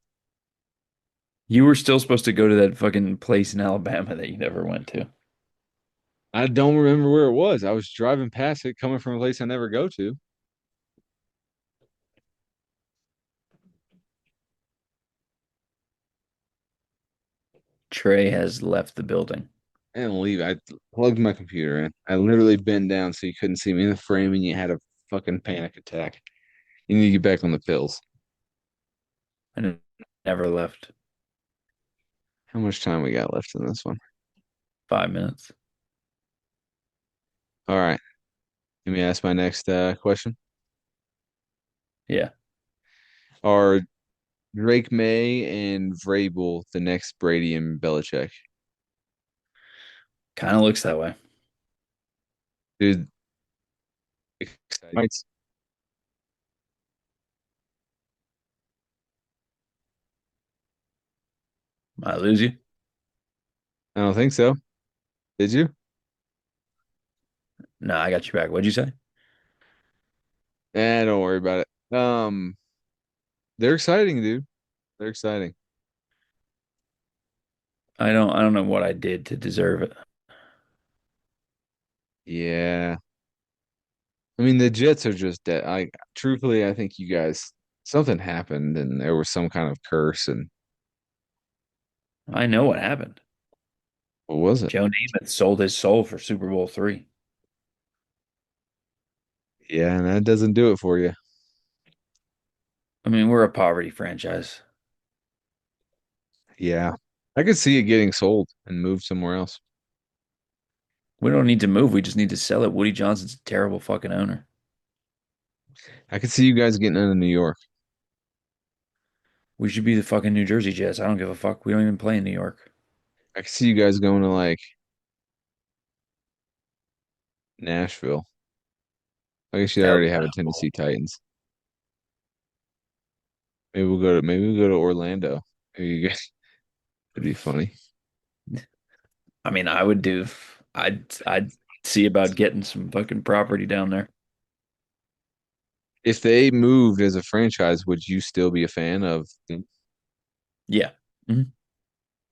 You were still supposed to go to that fucking place in Alabama that you never went to. I don't remember where it was. I was driving past it, coming from a place I never go to. Trey has left the building. And leave. I plugged my computer in. I literally bent down so you couldn't see me in the frame, and you had a fucking panic attack. You need to get back on the pills. I never left. How much time we got left in this one? 5 minutes. All right. Let me ask my next question. Yeah. Are Drake May and Vrabel the next Brady and Belichick? Kind of looks that way. Dude, exciting. I lose you? I don't think so. Did you? No, I got you back. What'd you say? Don't worry about it. They're exciting, dude. They're exciting. I don't know what I did to deserve it. Yeah. I mean, the Jets are just dead. Truthfully, I think you guys something happened and there was some kind of curse. And I know what happened. what was it? Joe Namath sold his soul for Super Bowl III. Yeah, and that doesn't do it for you. I mean, we're a poverty franchise. Yeah. I could see it getting sold and moved somewhere else. We don't need to move. We just need to sell it. Woody Johnson's a terrible fucking owner. I could see you guys getting into New York. We should be the fucking New Jersey Jets. I don't give a fuck. We don't even play in New York. I could see you guys going to like Nashville. I guess you That would already be have kind a of cool. Tennessee Titans. Maybe we'll go to Orlando. Maybe you guys it'd be funny. I mean, I'd see about getting some fucking property down there. If they moved as a franchise, would you still be a fan of them? Yeah. Mhm.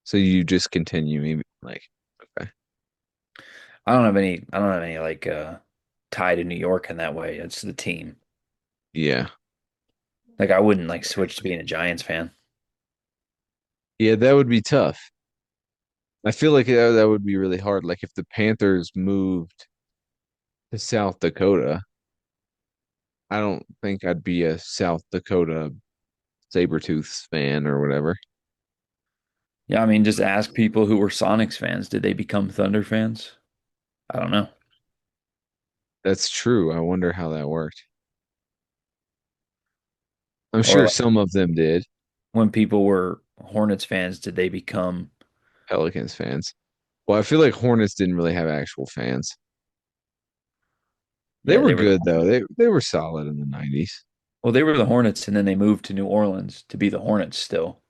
So you just continue maybe like okay. I don't have any like tie to New York in that way. It's the team. Yeah. Like I wouldn't like switch to being a Giants fan. Yeah, that would be tough. I feel like that would be really hard. Like if the Panthers moved to South Dakota, I don't think I'd be a South Dakota Sabretooths fan or whatever. Yeah, I mean, just ask people who were Sonics fans. Did they become Thunder fans? I don't know. That's true. I wonder how that worked. I'm Or sure like some of them did, when people were Hornets fans, did they become? Pelicans fans. Well, I feel like Hornets didn't really have actual fans. They Yeah, were they were the good though. They were solid in the 90s. well, they were the Hornets, and then they moved to New Orleans to be the Hornets still.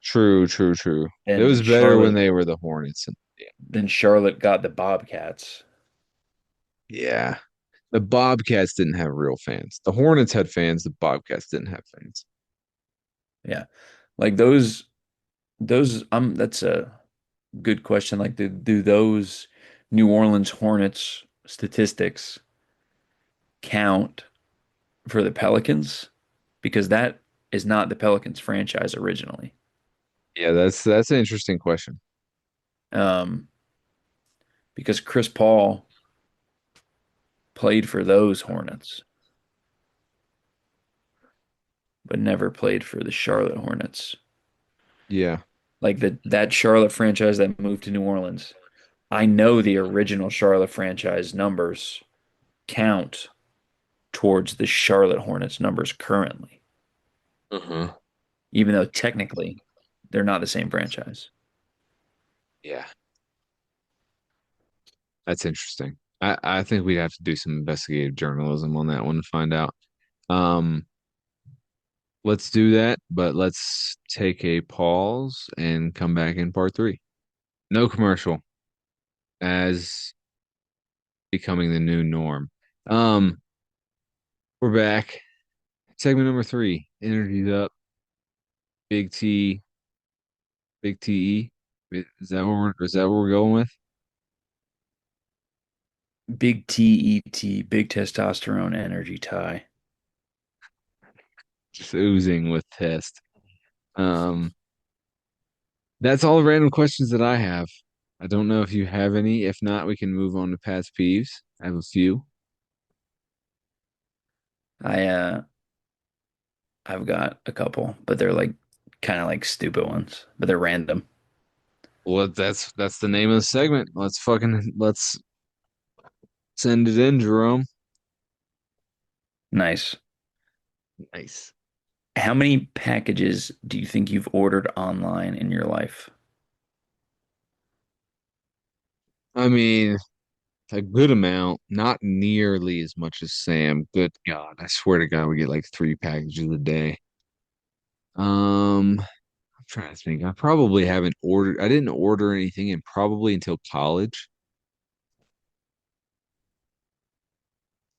True, true, true. It And was better when Charlotte, they were the Hornets. And then Charlotte got the Bobcats. yeah. The Bobcats didn't have real fans. The Hornets had fans, the Bobcats didn't have fans. Yeah, like those. That's a good question. Like, do those New Orleans Hornets statistics count for the Pelicans? Because that is not the Pelicans franchise originally. Yeah, that's an interesting question. Um, because Chris Paul played for those Hornets, but never played for the Charlotte Hornets. Yeah. Like that Charlotte franchise that moved to New Orleans. I know the original Charlotte franchise numbers count towards the Charlotte Hornets numbers currently, Uh-huh. even though technically they're not the same franchise. Yeah. That's interesting. I think we'd have to do some investigative journalism on that one to find out. Um, let's do that, but let's take a pause and come back in part three. No commercial as becoming the new norm. Um, we're back. Segment number three. Energy's up. Big T, Big TE. Is that what we're going with? Big TET, big testosterone energy tie. Just oozing with test. Um, That's all the random questions that I have. I don't know if you have any. If not, we can move on to past peeves. I have a few. I I've got a couple, but they're like kind of like stupid ones, but they're random. Well, that's the name of the segment. Let's send it in, Jerome. Nice. Nice. How many packages do you think you've ordered online in your life? I mean, a good amount, not nearly as much as Sam. Good God, I swear to God, we get like 3 packages a day. I'm trying to think. I probably haven't ordered. I didn't order anything in probably until college,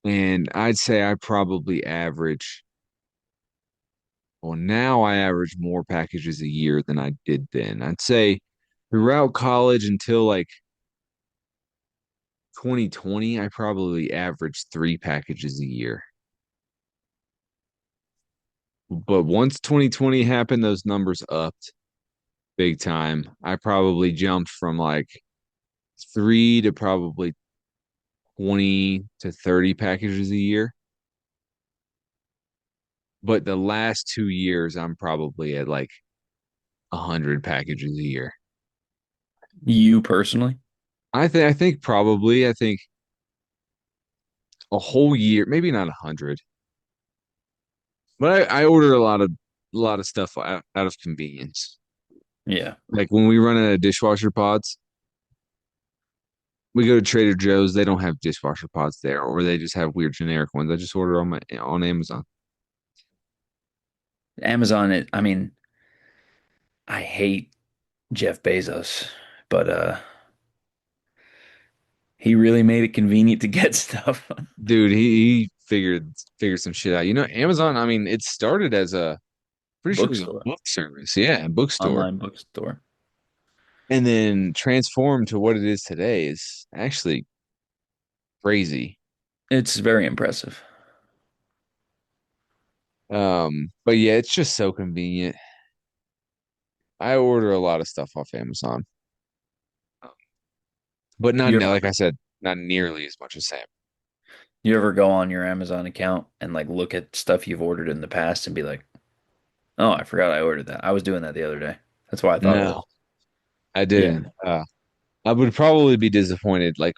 and I'd say I probably average. Well, now I average more packages a year than I did then. I'd say throughout college until like 2020, I probably averaged 3 packages a year. But once 2020 happened, those numbers upped big time. I probably jumped from like 3 to probably 20 to 30 packages a year. But the last 2 years, I'm probably at like 100 packages a year. You personally? I think a whole year, maybe not 100, but I order a lot of stuff out of convenience. Yeah. Like when we run out of dishwasher pods, we go to Trader Joe's. They don't have dishwasher pods there, or they just have weird generic ones. I just order on Amazon. Amazon, I mean, I hate Jeff Bezos, but he really made it convenient to get stuff. Dude, he figured some shit out. Amazon. I mean, it started as a pretty sure it was a Bookstore, book service, yeah, a bookstore, online bookstore. and then transformed to what it is today is actually crazy. It's very impressive. But yeah, it's just so convenient. I order a lot of stuff off Amazon, but not You ever like I said, not nearly as much as Sam. you ever go on your Amazon account and like look at stuff you've ordered in the past and be like, "Oh, I forgot I ordered that." I was doing that the other day. That's why I thought of it. No, I Yeah. didn't. I would probably be disappointed. Like,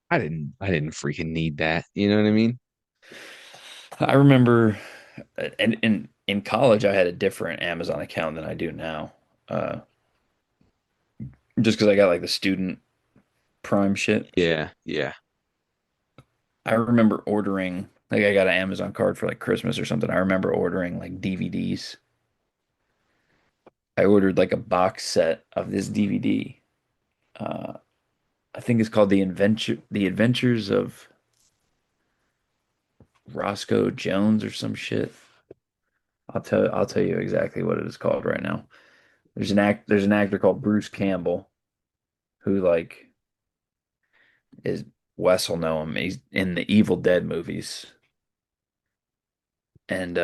I didn't freaking need that. You know what I mean? I remember and in college I had a different Amazon account than I do now. Uh just because I got like the student Prime shit. Yeah, yeah. I remember ordering like I got an Amazon card for like Christmas or something. I remember ordering like DVDs. I ordered like a box set of this DVD. Uh, I think it's called The Adventures of Roscoe Jones or some shit. I'll tell you exactly what it is called right now. There's an actor called Bruce Campbell who like is Wes will know him. He's in the Evil Dead movies. And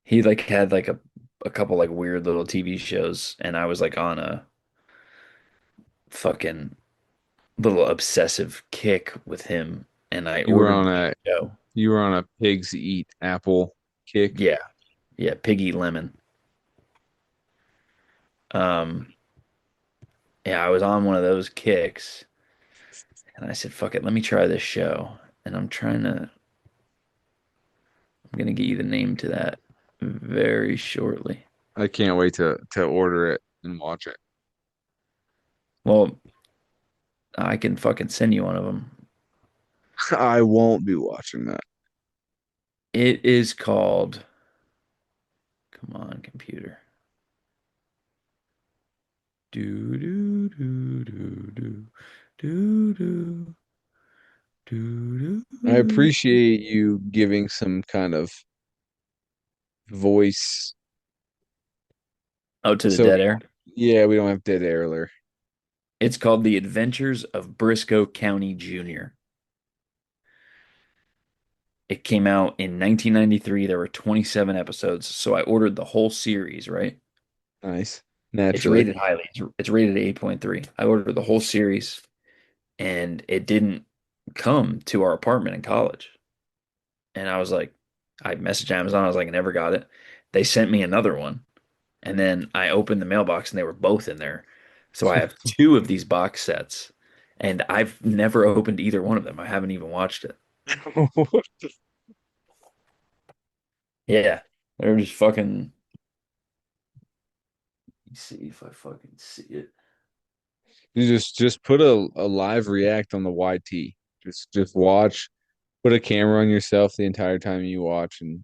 he like had like a couple like weird little TV shows and I was like on a fucking little obsessive kick with him and I You were ordered on the a show. you were on a pigs eat apple kick. Yeah. Yeah, Piggy Lemon. Um yeah, I was on one of those kicks and I said, fuck it, let me try this show. And I'm gonna get you the name to that very shortly. I can't wait to order it and watch it. Well, I can fucking send you one of them. I won't be watching that. It is called, come on, computer. Do do do do do do do do I do. appreciate you giving some kind of voice. Oh, to the So dead air. yeah, we don't have dead air alert. It's called The Adventures of Briscoe County Jr. It came out in 1993. There were 27 episodes, so I ordered the whole series, right? Nice. It's Naturally. rated highly. It's rated 8.3. I ordered the whole series and it didn't come to our apartment in college. And I was like, I messaged Amazon. I was like, I never got it. They sent me another one. And then I opened the mailbox and they were both in there. So I have two of these box sets. And I've never opened either one of them. I haven't even watched it. Yeah. They're just fucking. Let me see if I fucking see it. You just put a live react on the YT. Just watch. Put a camera on yourself the entire time you watch and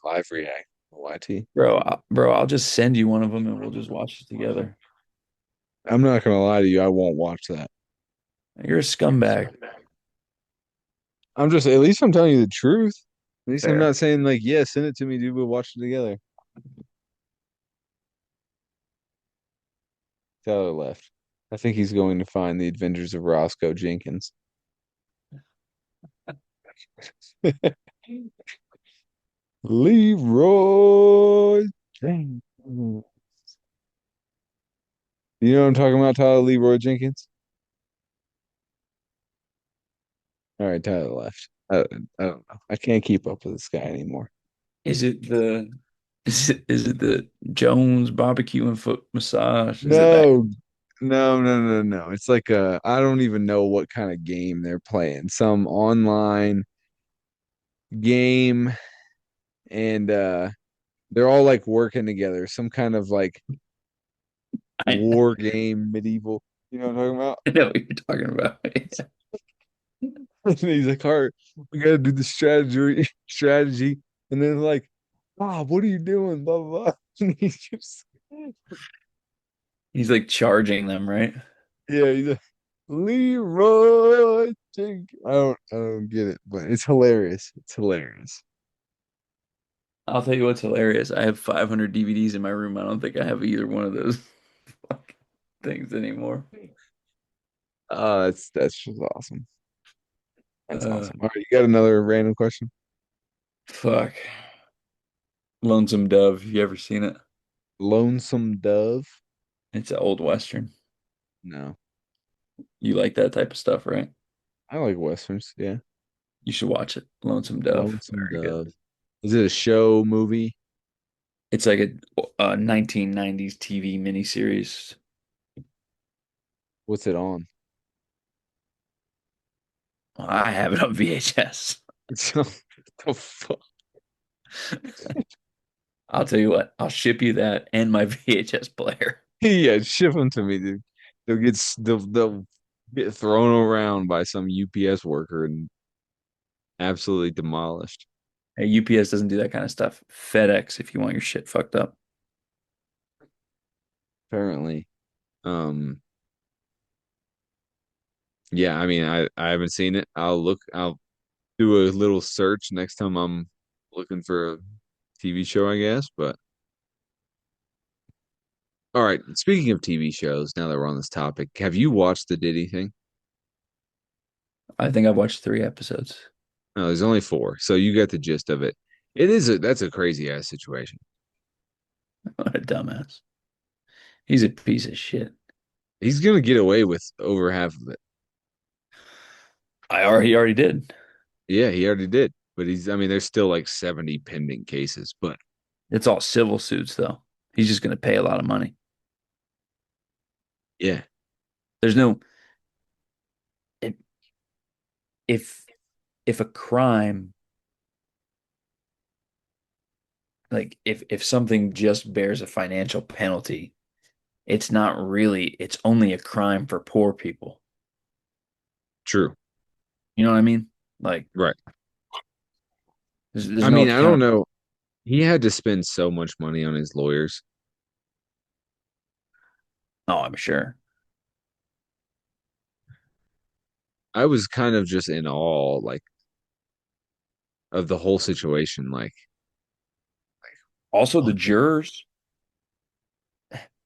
live react on YT. Bro, I'll just send you one of them and we'll just watch it together. I'm not gonna lie to you, I won't watch that. You're a scumbag. I'm just at least I'm telling you the truth. At least I'm Fair. not saying like, yeah, send it to me, dude. We'll watch it together. Tyler left. I think he's going to find the Adventures of Roscoe Jenkins. Leroy Jenkins. You know what I'm talking about, Tyler? Leroy Jenkins? All right, Tyler left. I don't know. I can't keep up with this guy anymore. Is it the is it the Jones barbecue and foot massage? Is it that? No, no. It's like I don't even know what kind of game they're playing. Some online game, and they're all like working together. Some kind of like I, war game, medieval. You know what I'm talking about? I know what you're talking about. And he's like, all right, we gotta do the strategy. And then like, Bob, what are you doing? Blah blah blah. And he's just He's like charging them, right? yeah, he's like, Leroy Jenkins. I don't get it, but it's hilarious. It's hilarious. I'll tell you what's hilarious. I have 500 DVDs in my room. I don't think I have either one of those fucking things anymore. That's just awesome. That's Uh, awesome. All right, you got another random question? fuck. Lonesome Dove. You ever seen it? Lonesome Dove? It's an old Western. No. You like that type of stuff, right? I like westerns, yeah. You should watch it. Lonesome Dove. Lonesome Very good. Dove. Is it a show movie? It's like a 1990s TV miniseries. What's it on? I have it on VHS. It's what the fuck? I'll tell you what, I'll ship you that and my VHS player. Yeah, ship them to me, dude. They'll get thrown around by some UPS worker and absolutely demolished. Hey, UPS doesn't do that kind of stuff. FedEx, if you want your shit fucked up. Apparently. Um, yeah, I mean I haven't seen it. I'll do a little search next time I'm looking for a TV show, I guess. But all right, speaking of TV shows, now that we're on this topic, have you watched the Diddy thing? I think I've watched 3 episodes. No, there's only four, so you get the gist of it. That's a crazy ass situation. What a dumbass. He's a piece of shit. He's gonna get away with over half of it. He already did. Yeah, he already did. But I mean, there's still like 70 pending cases. But It's all civil suits though. He's just going to pay a lot of money. yeah, There's no if if if a crime like if something just bears a financial penalty, it's only a crime for poor people. true. You know what I mean? Like Right. there's I no mean, I don't account. know. He had to spend so much money on his lawyers. Oh, I'm sure. I was kind of just in awe, like, of the whole situation. Like, Also, the what? jurors,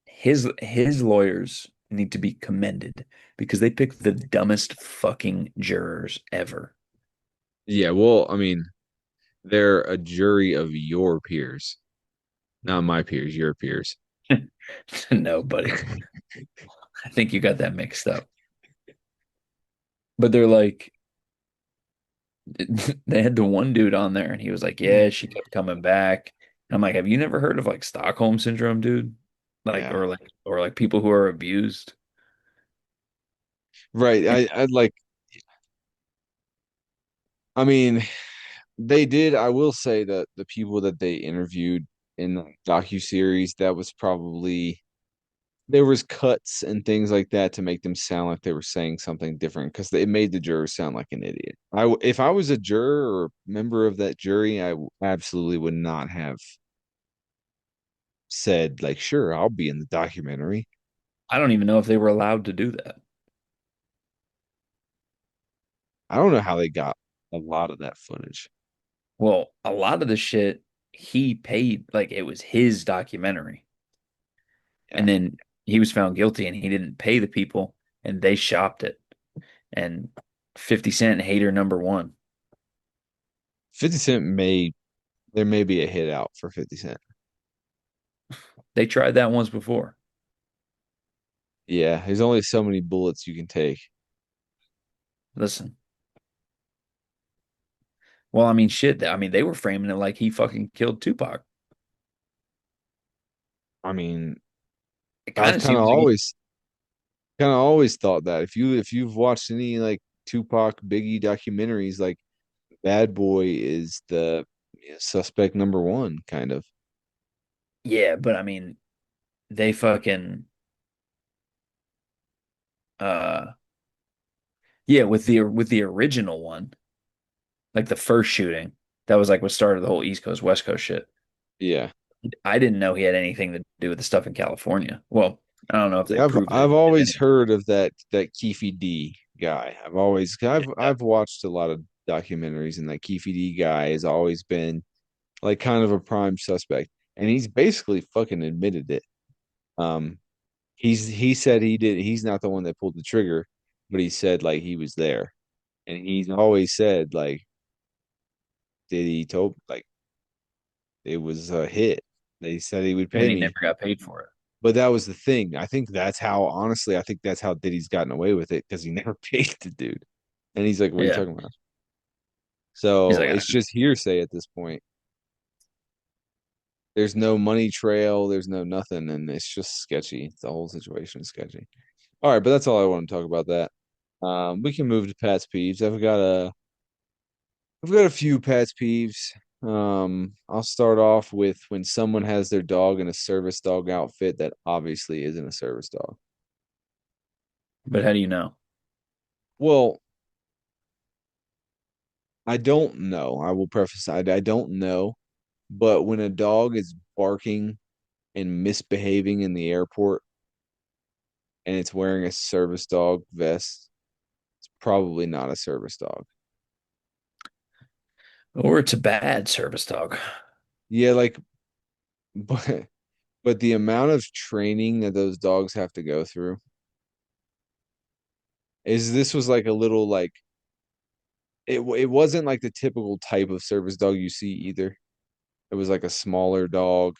his lawyers need to be commended because they picked the dumbest fucking jurors ever. Yeah, well, I mean, they're a jury of your peers, not my peers, your peers. No, buddy. I think you got that mixed up. But they're like, they had the one dude on there and he was like, yeah, she kept coming back. And I'm like, have you never heard of like Stockholm syndrome, dude? Like, Yeah. or like people who are abused. Right. And I'd like, I mean, they did. I will say that the people that they interviewed in the docu-series, that was probably there was cuts and things like that to make them sound like they were saying something different because it made the juror sound like an idiot. If I was a juror or member of that jury, absolutely would not have said like, "Sure, I'll be in the documentary." I don't even know if they were allowed to do that. I don't know how they got a lot of that footage. Well, a lot of the shit he paid, like it was his documentary. And Yeah, then he was found guilty and he didn't pay the people and they shopped it. And 50 Cent hater number one. 50 Cent may there may be a hit out for 50 Cent. They tried that once before. Yeah, there's only so many bullets you can take. Listen. Well, I mean, shit. I mean, they were framing it like he fucking killed Tupac. I mean, It kind I've of seems like he, kind of always thought that if you've watched any like Tupac Biggie documentaries, like Bad Boy is the suspect number one, kind of. yeah, but I mean, they fucking uh yeah, with the original one, like the first shooting, that was like what started the whole East Coast West Coast shit. Yeah, I didn't know he had anything to do with the stuff in California. Well, I don't know if they yeah. proved that I've he did always anyway. heard of that Keefe D guy. I've watched a lot of documentaries, and that Keefe D guy has always been like kind of a prime suspect, and he's basically fucking admitted it. Um, he said he did. He's not the one that pulled the trigger, but he said like he was there, and he's always said like did he told like it was a hit. They said he would And pay he me, never got paid for it. but that was the thing. I think that's how honestly, I think that's how Diddy's gotten away with it because he never paid the dude, and he's like, "What are you Yeah. talking about?" He's So like, it's just hearsay at this point. There's no money trail. There's no nothing, and it's just sketchy. The whole situation is sketchy. All right, but that's all I want to talk about. That we can move to Pat's peeves. I've got a few Pat's peeves. I'll start off with when someone has their dog in a service dog outfit that obviously isn't a service dog. but how do you know? Well, I don't know. I will preface I don't know, but when a dog is barking and misbehaving in the airport and it's wearing a service dog vest, it's probably not a service dog. Or it's a bad service dog. Yeah, like but the amount of training that those dogs have to go through is this was like a little like it wasn't like the typical type of service dog you see either. It was like a smaller dog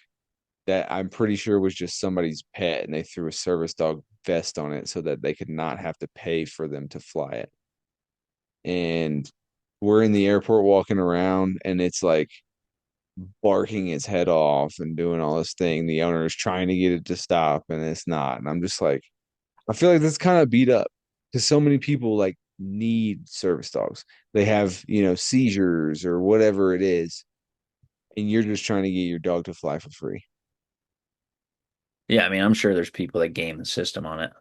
that I'm pretty sure was just somebody's pet, and they threw a service dog vest on it so that they could not have to pay for them to fly it. And we're in the airport walking around, and it's like barking its head off and doing all this thing. The owner is trying to get it to stop, and it's not. And I'm just like, I feel like that's kind of beat up because so many people like need service dogs. They have, seizures or whatever it is, and you're just trying to get your dog to fly for free. Yeah, I mean, I'm sure there's people that game the system on it.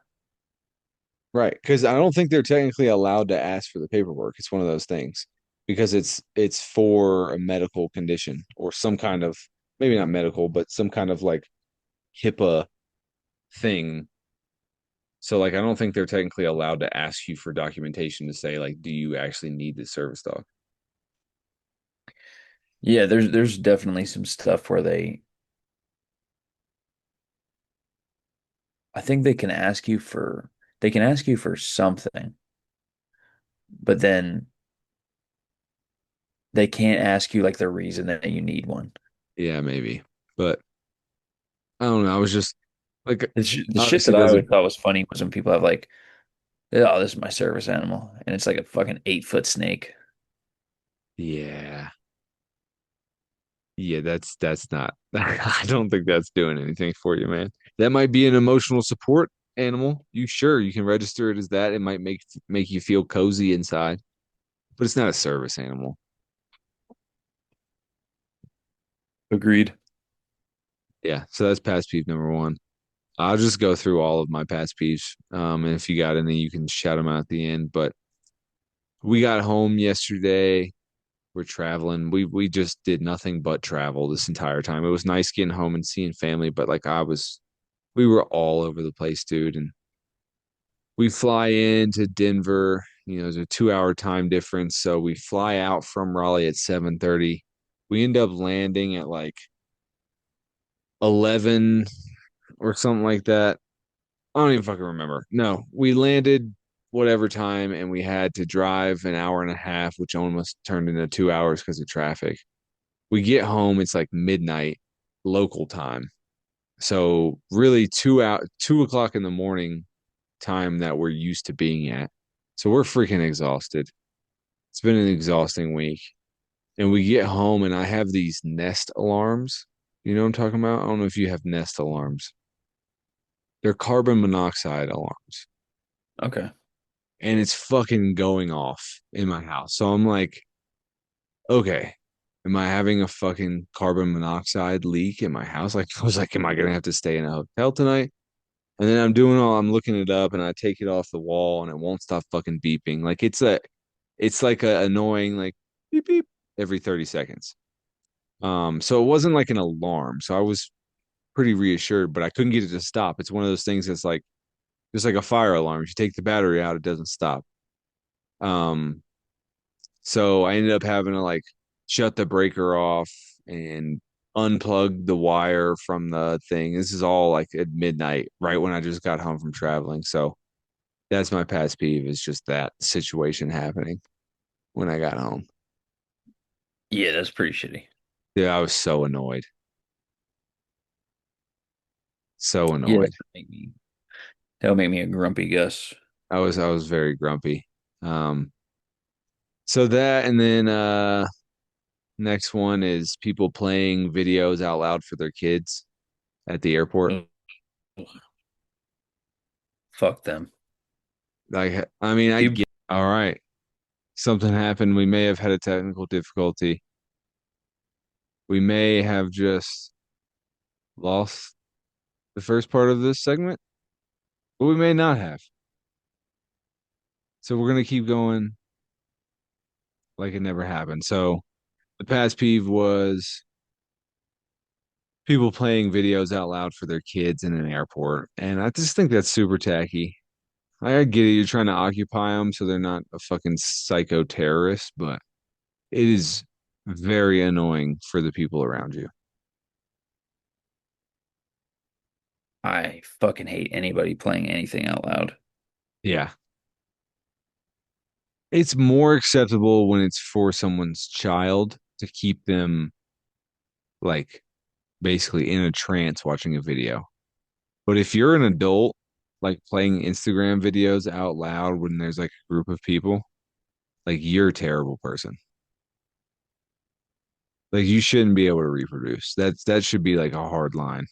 Right. Because I don't think they're technically allowed to ask for the paperwork. It's one of those things because it's for a medical condition or some kind of maybe not medical, but some kind of like HIPAA thing. So like I don't think they're technically allowed to ask you for documentation to say like, do you actually need this service dog? Yeah, there's definitely some stuff where I think they can ask you for something, but then they can't ask you like the reason that you need one. Yeah, maybe. But I don't know. Like The shit obviously that I doesn't. always thought was funny was when people have like, oh, this is my service animal, and it's like a fucking 8 foot snake. Yeah. Yeah, that's not. I don't think that's doing anything for you, man. That might be an emotional support animal. You can register it as that. It might make you feel cozy inside, but it's not a service animal. Agreed. Yeah, so that's past peeve number one. I'll just go through all of my past peeves. And if you got any, you can shout them out at the end. But we got home yesterday. We're traveling. We just did nothing but travel this entire time. It was nice getting home and seeing family, but like we were all over the place, dude. And we fly into Denver. There's a 2 hour time difference, so we fly out from Raleigh at 7:30. We end up landing at like 11 or something like that. I don't even fucking remember. No, we landed whatever time and we had to drive an hour and a half, which almost turned into 2 hours because of traffic. We get home, it's like midnight local time. So really 2 o'clock in the morning time that we're used to being at. So we're freaking exhausted. It's been an exhausting week. And we get home and I have these Nest alarms. You know what I'm talking about? I don't know if you have Nest alarms. They're carbon monoxide alarms. Okay. And it's fucking going off in my house. So I'm like, okay, am I having a fucking carbon monoxide leak in my house? Like, I was like, am I gonna have to stay in a hotel tonight? And then I'm looking it up and I take it off the wall and it won't stop fucking beeping. Like it's like a annoying like beep beep every 30 seconds. So it wasn't like an alarm. So I was pretty reassured, but I couldn't get it to stop. It's one of those things that's like just like a fire alarm. If you take the battery out, it doesn't stop. Um, so I ended up having to like shut the breaker off and unplug the wire from the thing. This is all like at midnight, right when I just got home from traveling. So that's my past peeve is just that situation happening when I got home. Yeah, that's pretty shitty. Yeah, I was so annoyed. So Yeah, annoyed. that'll make me a grumpy Gus. I was very grumpy. Um, so that and then next one is people playing videos out loud for their kids at the airport. Ugh, fuck them. Like, I mean, I People, get, all right, something happened. We may have had a technical difficulty. We may have just lost the first part of this segment, but we may not have. So we're gonna keep going like it never happened. So the past peeve was people playing videos out loud for their kids in an airport, and I just think that's super tacky. I get it, you're trying to occupy them so they're not a fucking psycho terrorist, but it is very annoying for the people around you. I fucking hate anybody playing anything out loud. Yeah. It's more acceptable when it's for someone's child to keep them like basically in a trance watching a video. But if you're an adult, like playing Instagram videos out loud when there's like a group of people, like you're a terrible person. Like you shouldn't be able to reproduce. That should be like a hard line.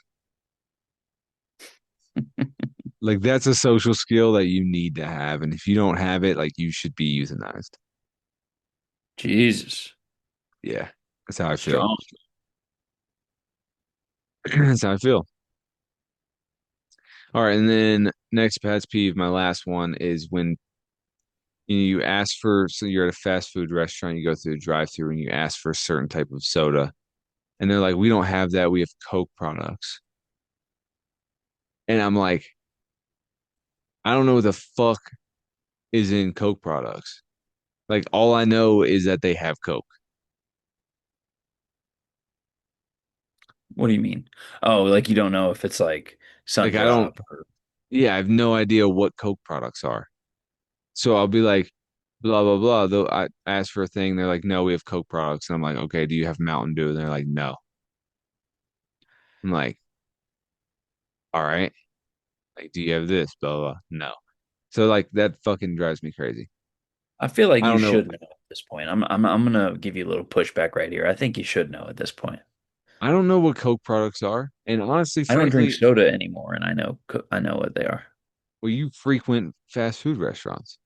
Like that's a social skill that you need to have. And if you don't have it, like you should be euthanized. Jesus. Yeah. That's how I feel. Strong. That's how I feel. All right, and then next pet peeve, my last one is when you ask for, so you're at a fast food restaurant, you go through the drive-through and you ask for a certain type of soda, and they're like, "We don't have that. We have Coke products." And I'm like, I don't know what the fuck is in Coke products. Like all I know is that they have Coke. What do you mean? Oh, like you don't know if it's like Like I don't, Sundrop or yeah, I have no idea what Coke products are. So I'll be like, blah blah blah. Though I ask for a thing, they're like, "No, we have Coke products," and I'm like, "Okay, do you have Mountain Dew?" And they're like, "No." I'm like, all right. Like, do you have this? Blah, blah, blah. No. So like that fucking drives me crazy. I feel like I you don't know. should know at this point. I'm gonna give you a little pushback right here. I think you should know at this point. I don't know what Coke products are. And honestly, I don't drink frankly, soda anymore, and I know what they are. well, you frequent fast food restaurants.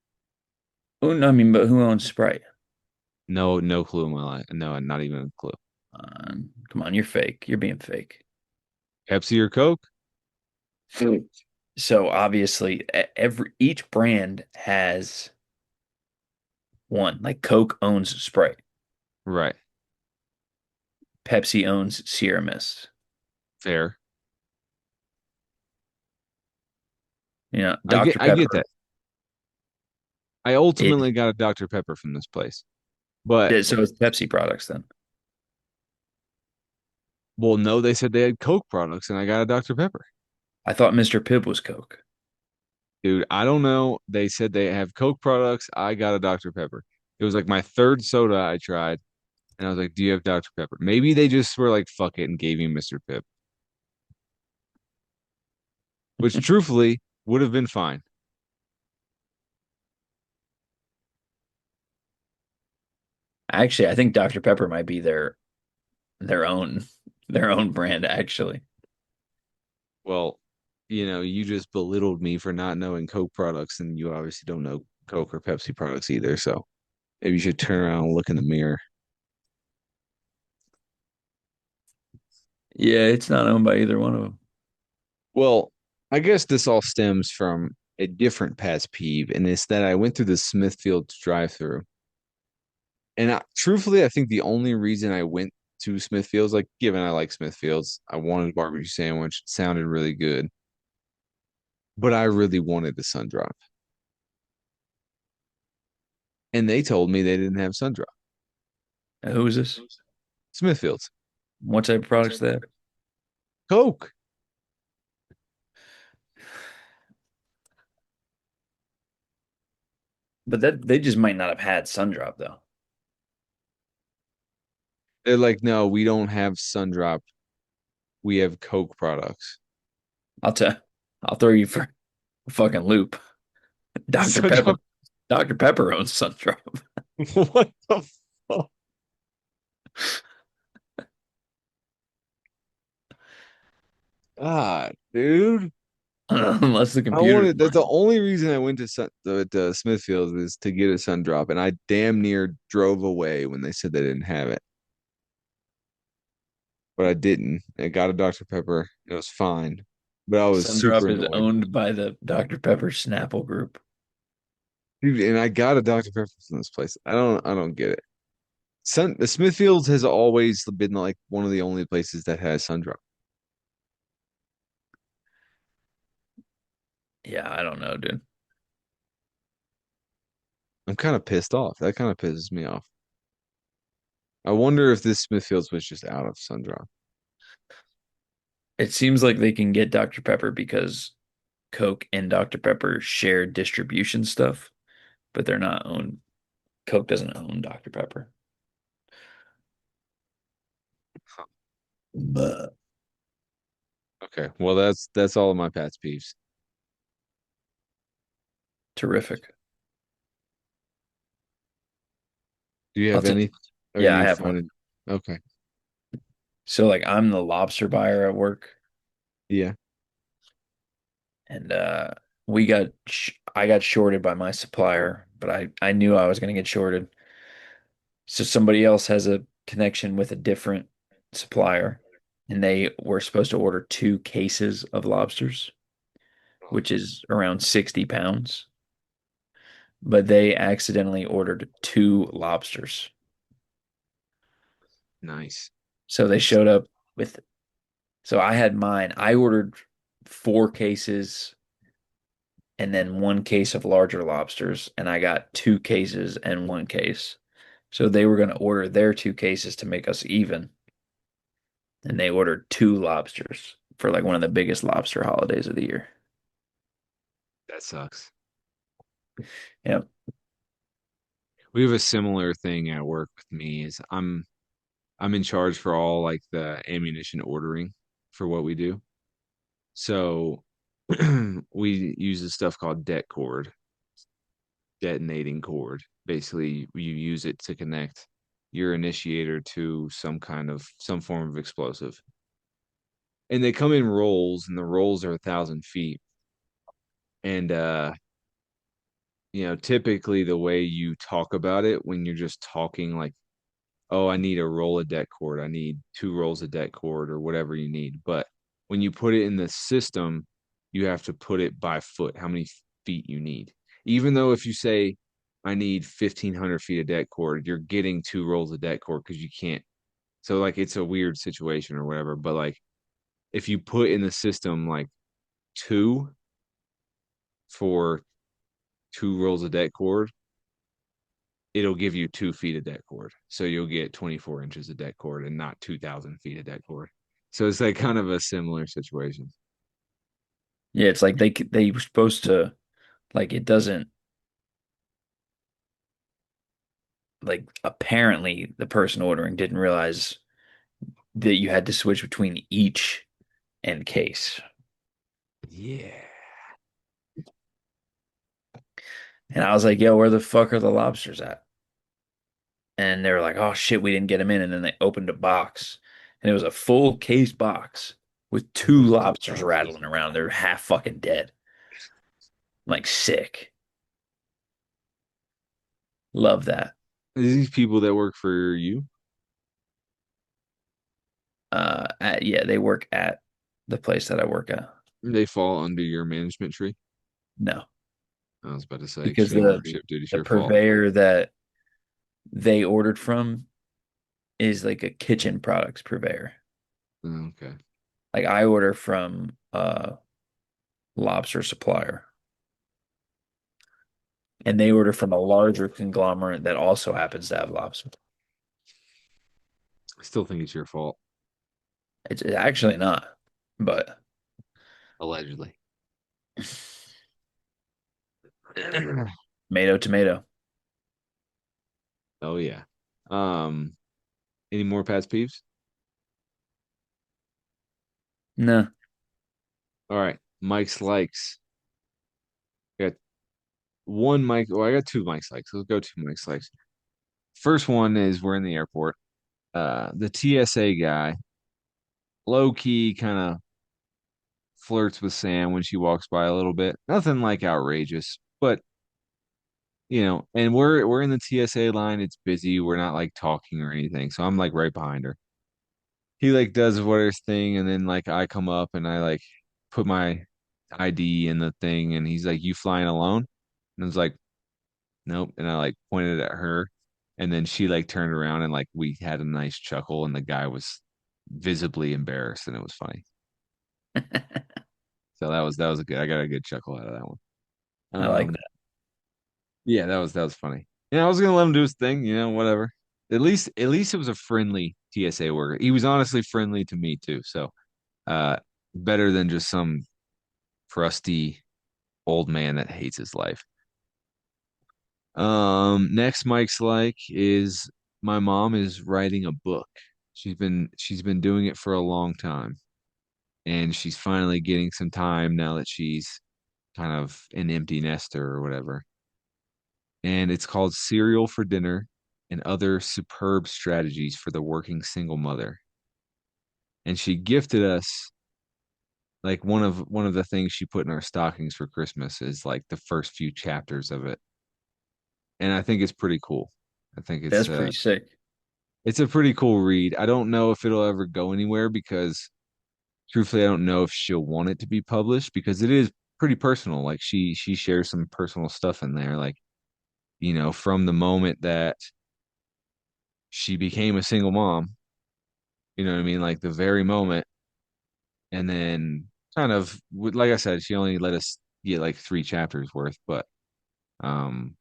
Oh no, I mean, but who owns Sprite? No, no clue in my life. No, not even a clue. Come on, you're fake. You're being fake. Pepsi or Coke? So obviously, every each brand has one. Like Coke owns Sprite, Right. Pepsi owns Sierra Mist. Fair. You know, I get Dr. I get Pepper. that. I It, ultimately got a Dr. Pepper from this place. But so it's Pepsi products then. well, no, they said they had Coke products and I got a Dr. Pepper. I thought Mr. Pibb was Coke. Dude, I don't know. They said they have Coke products. I got a Dr. Pepper. It was like my third soda I tried. And I was like, do you have Dr. Pepper? Maybe they just were like, fuck it, and gave me Mr. Pibb, which truthfully would have been fine. Actually, I think Dr. Pepper might be their own their own brand actually. Well, you just belittled me for not knowing Coke products, and you obviously don't know Coke or Pepsi products either. So maybe you should turn around and look in the mirror. Yeah, it's not owned by either one of them. Well, I guess this all stems from a different past peeve, and it's that I went through the Smithfield drive-through. And truthfully, I think the only reason I went to Smithfield's, like, given I like Smithfield's, I wanted a barbecue sandwich. It sounded really good, but I really wanted the sun drop. And they told me they didn't have sun drop. Who is this? Smithfield's. What type of products they have? Coke. But that they just might not have had Sundrop though. They're like, no, we don't have sun drop. We have Coke products. I'll tell I'll throw you for a fucking loop. Dr. Sun Pepper drop. Dr. Pepper owns Sundrop. What the fuck? God, dude. Unless the I computer's wanted that's the only reason I went to Smithfield was to get a sun drop, and I damn near drove away when they said they didn't have it. But I didn't. I got a Dr. Pepper. It was fine. But I was super Sundrop is annoyed. owned by the Dr. Pepper Snapple Group. Dude, and I got a Dr. Pepper from this place. I don't get it. The Smithfields has always been like one of the only places that has sun drop. Yeah, I don't know, dude. I'm kind of pissed off. That kind of pisses me off. I wonder if this Smithfields was just out of sun drop. It seems like they can get Dr. Pepper because Coke and Dr. Pepper share distribution stuff, but they're not owned. Coke doesn't own Dr. Pepper. But Okay, well that's all of my Pat's peeves. terrific. Do you I'll have tell any? Or Yeah, I you have one. finding? Okay, So like I'm the lobster buyer at work yeah. and I got shorted by my supplier, but I knew I was going to get shorted. So somebody else has a connection with a different supplier and they were supposed to order 2 cases of lobsters, which is around 60 pounds, but they accidentally ordered 2 lobsters. Nice. So they showed up with, so I had mine. I ordered 4 cases and then 1 case of larger lobsters, and I got 2 cases and 1 case. So they were going to order their 2 cases to make us even, and they ordered 2 lobsters for like one of the biggest lobster holidays of the year. That sucks. Yeah. We have a similar thing at work with me is I'm in charge for all like the ammunition ordering for what we do. So we use this stuff called detonating cord. Basically, you use it to connect your initiator to some form of explosive. And they come in rolls, and the rolls are 1,000 feet. And typically the way you talk about it when you're just talking like, oh, I need a roll of deck cord, I need 2 rolls of deck cord, or whatever you need. But when you put it in the system, you have to put it by foot, how many feet you need. Even though if you say, I need 1,500 feet of deck cord, you're getting 2 rolls of deck cord because you can't. So, like, it's a weird situation or whatever. But, like, if you put in the system, like, two for 2 rolls of deck cord, it'll give you 2 feet of deck cord. So you'll get 24 inches of deck cord and not 2,000 feet of deck cord. So it's like kind of a similar situation. Yeah, it's like they were supposed to like it doesn't like apparently the person ordering didn't realize that you had to switch between each and case. Yeah. And I was like, yo, where the fuck are the lobsters at? And they were like, oh shit, we didn't get them in. And then they opened a box and it was a full case box with 2 lobsters rattling around. They're half fucking dead. Like sick. Love that. These people that work for you, Yeah, they work at the place that I work at. they fall under your management tree. No, I was about to say, because extreme ownership duty is the your fault. purveyor that they ordered from is like a kitchen products purveyor. Okay. Like I order from lobster supplier, and they order from a larger conglomerate that also happens to have lobster. I still think it's your fault. It's actually not, but Allegedly. tomato, tomato. Oh yeah. Um, any more past peeves? No, All right. Mike's likes. I got one Mike. Well, I got 2 Mike's likes. Let's go 2 Mike's likes. First one is we're in the airport. The TSA guy, low key, kind of flirts with Sam when she walks by a little bit. Nothing like outrageous, but and we're in the TSA line. It's busy. We're not like talking or anything, so I'm like right behind her. He like does what his thing, and then like I come up and I like put my ID in the thing, and he's like, "You flying alone?" And I was like, "Nope." And I like pointed at her, and then she like turned around and like we had a nice chuckle, and the guy was visibly embarrassed, and it was funny. So that was a good. I got a good chuckle out of that one. I like Um, that. yeah, that was funny. I was gonna let him do his thing, whatever. At least it was a friendly TSA worker. He was honestly friendly to me too. So, uh, better than just some crusty old man that hates his life. Next Mike's like is my mom is writing a book. She's been doing it for a long time, and she's finally getting some time now that she's kind of an empty nester or whatever. And it's called Cereal for Dinner and Other Superb Strategies for the Working Single Mother. And she gifted us like one of the things she put in our stockings for Christmas is like the first few chapters of it. And I think it's pretty cool. I think That's pretty sick. it's a pretty cool read. I don't know if it'll ever go anywhere because truthfully I don't know if she'll want it to be published because it is pretty personal. Like she shares some personal stuff in there like from the moment that she became a single mom, you know what I mean? Like the very moment. And then kind of, like I said, she only let us get like 3 chapters worth, but um,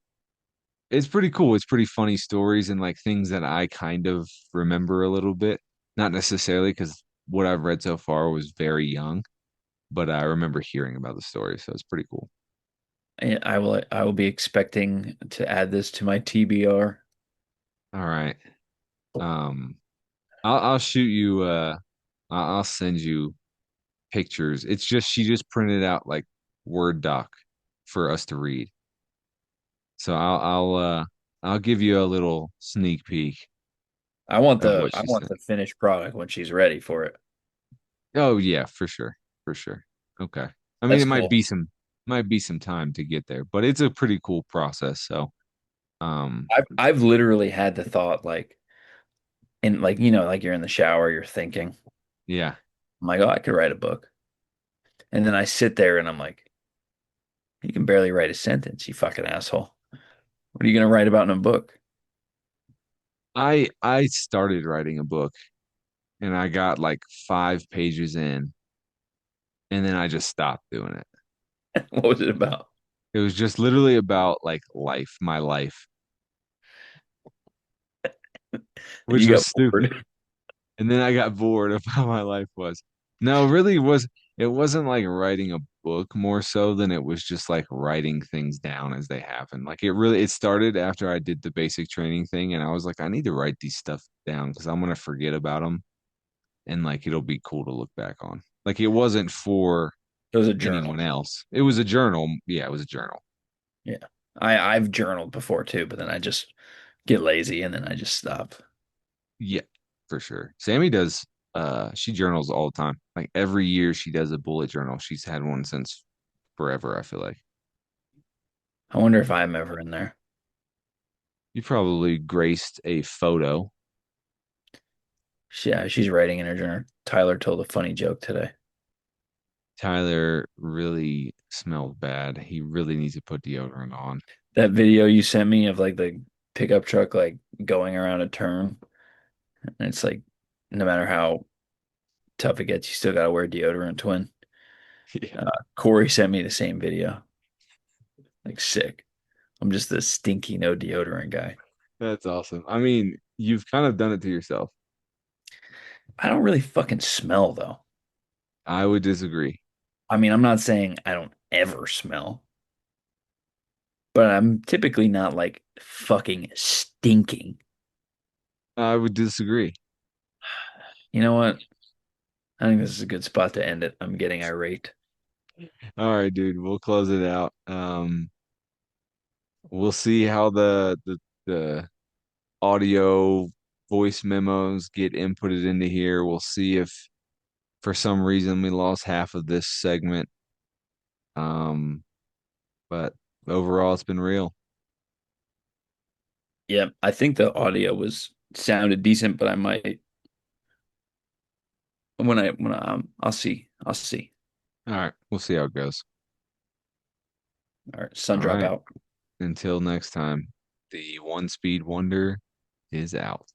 it's pretty cool. It's pretty funny stories and like things that I kind of remember a little bit. Not necessarily because what I've read so far was very young, but I remember hearing about the story. So it's pretty cool. And I will be expecting to add this to my TBR. All right. Um, I'll shoot you, I'll send you pictures. It's just she just printed out like Word doc for us to read. So I'll give you a little sneak peek of what I she want said. the finished product when she's ready for it. Oh yeah, for sure. For sure. Okay. I mean That's it might cool. be some time to get there, but it's a pretty cool process. So um I've literally had the thought like in like like you're in the shower, you're thinking, yeah. I'm like, oh, I could write a book. And then I sit there and I'm like, you can barely write a sentence, you fucking asshole. What are you gonna write about in a book? I started writing a book and I got like 5 pages in and then I just stopped doing it. What was it about? It was just literally about like life, my life, And which you was got stupid. bored. And then I got bored of how my life was. No, it wasn't like writing a book more so than it was just like writing things down as they happen. Like it started after I did the basic training thing and I was like, I need to write these stuff down because I'm gonna forget about them and like it'll be cool to look back on. Like it wasn't for It was a anyone journal. else. It was a journal. Yeah, it was a journal. Yeah. I've journaled before too, but then I just get lazy and then I just stop. Yeah, for sure. Sammy does she journals all the time. Like every year she does a bullet journal. She's had one since forever, I feel like. I wonder if I'm ever in there. You probably graced a photo. Yeah, she's writing in her journal. Tyler told a funny joke today. Tyler really smells bad. He really needs to put deodorant on. That video you sent me of like the pickup truck like going around a turn, and it's like no matter how tough it gets, you still gotta wear deodorant to win. Yeah, Corey sent me the same video. Like sick. I'm just the stinky no deodorant guy. that's awesome. I mean, you've kind of done it to yourself. I don't really fucking smell though. I would disagree. I mean, I'm not saying I don't ever smell, but I'm typically not like fucking stinking. I would disagree. You know what? I think this is a good spot to end it. I'm getting irate. All right, dude, we'll close it out. We'll see how the audio voice memos get inputted into here. We'll see if for some reason we lost half of this segment. Um, but overall, it's been real. Yeah, I think the audio was sounded decent, but I might I'll see. I'll see. All right, we'll see how it goes. All right, sun All drop right, out. until next time, the one speed wonder is out.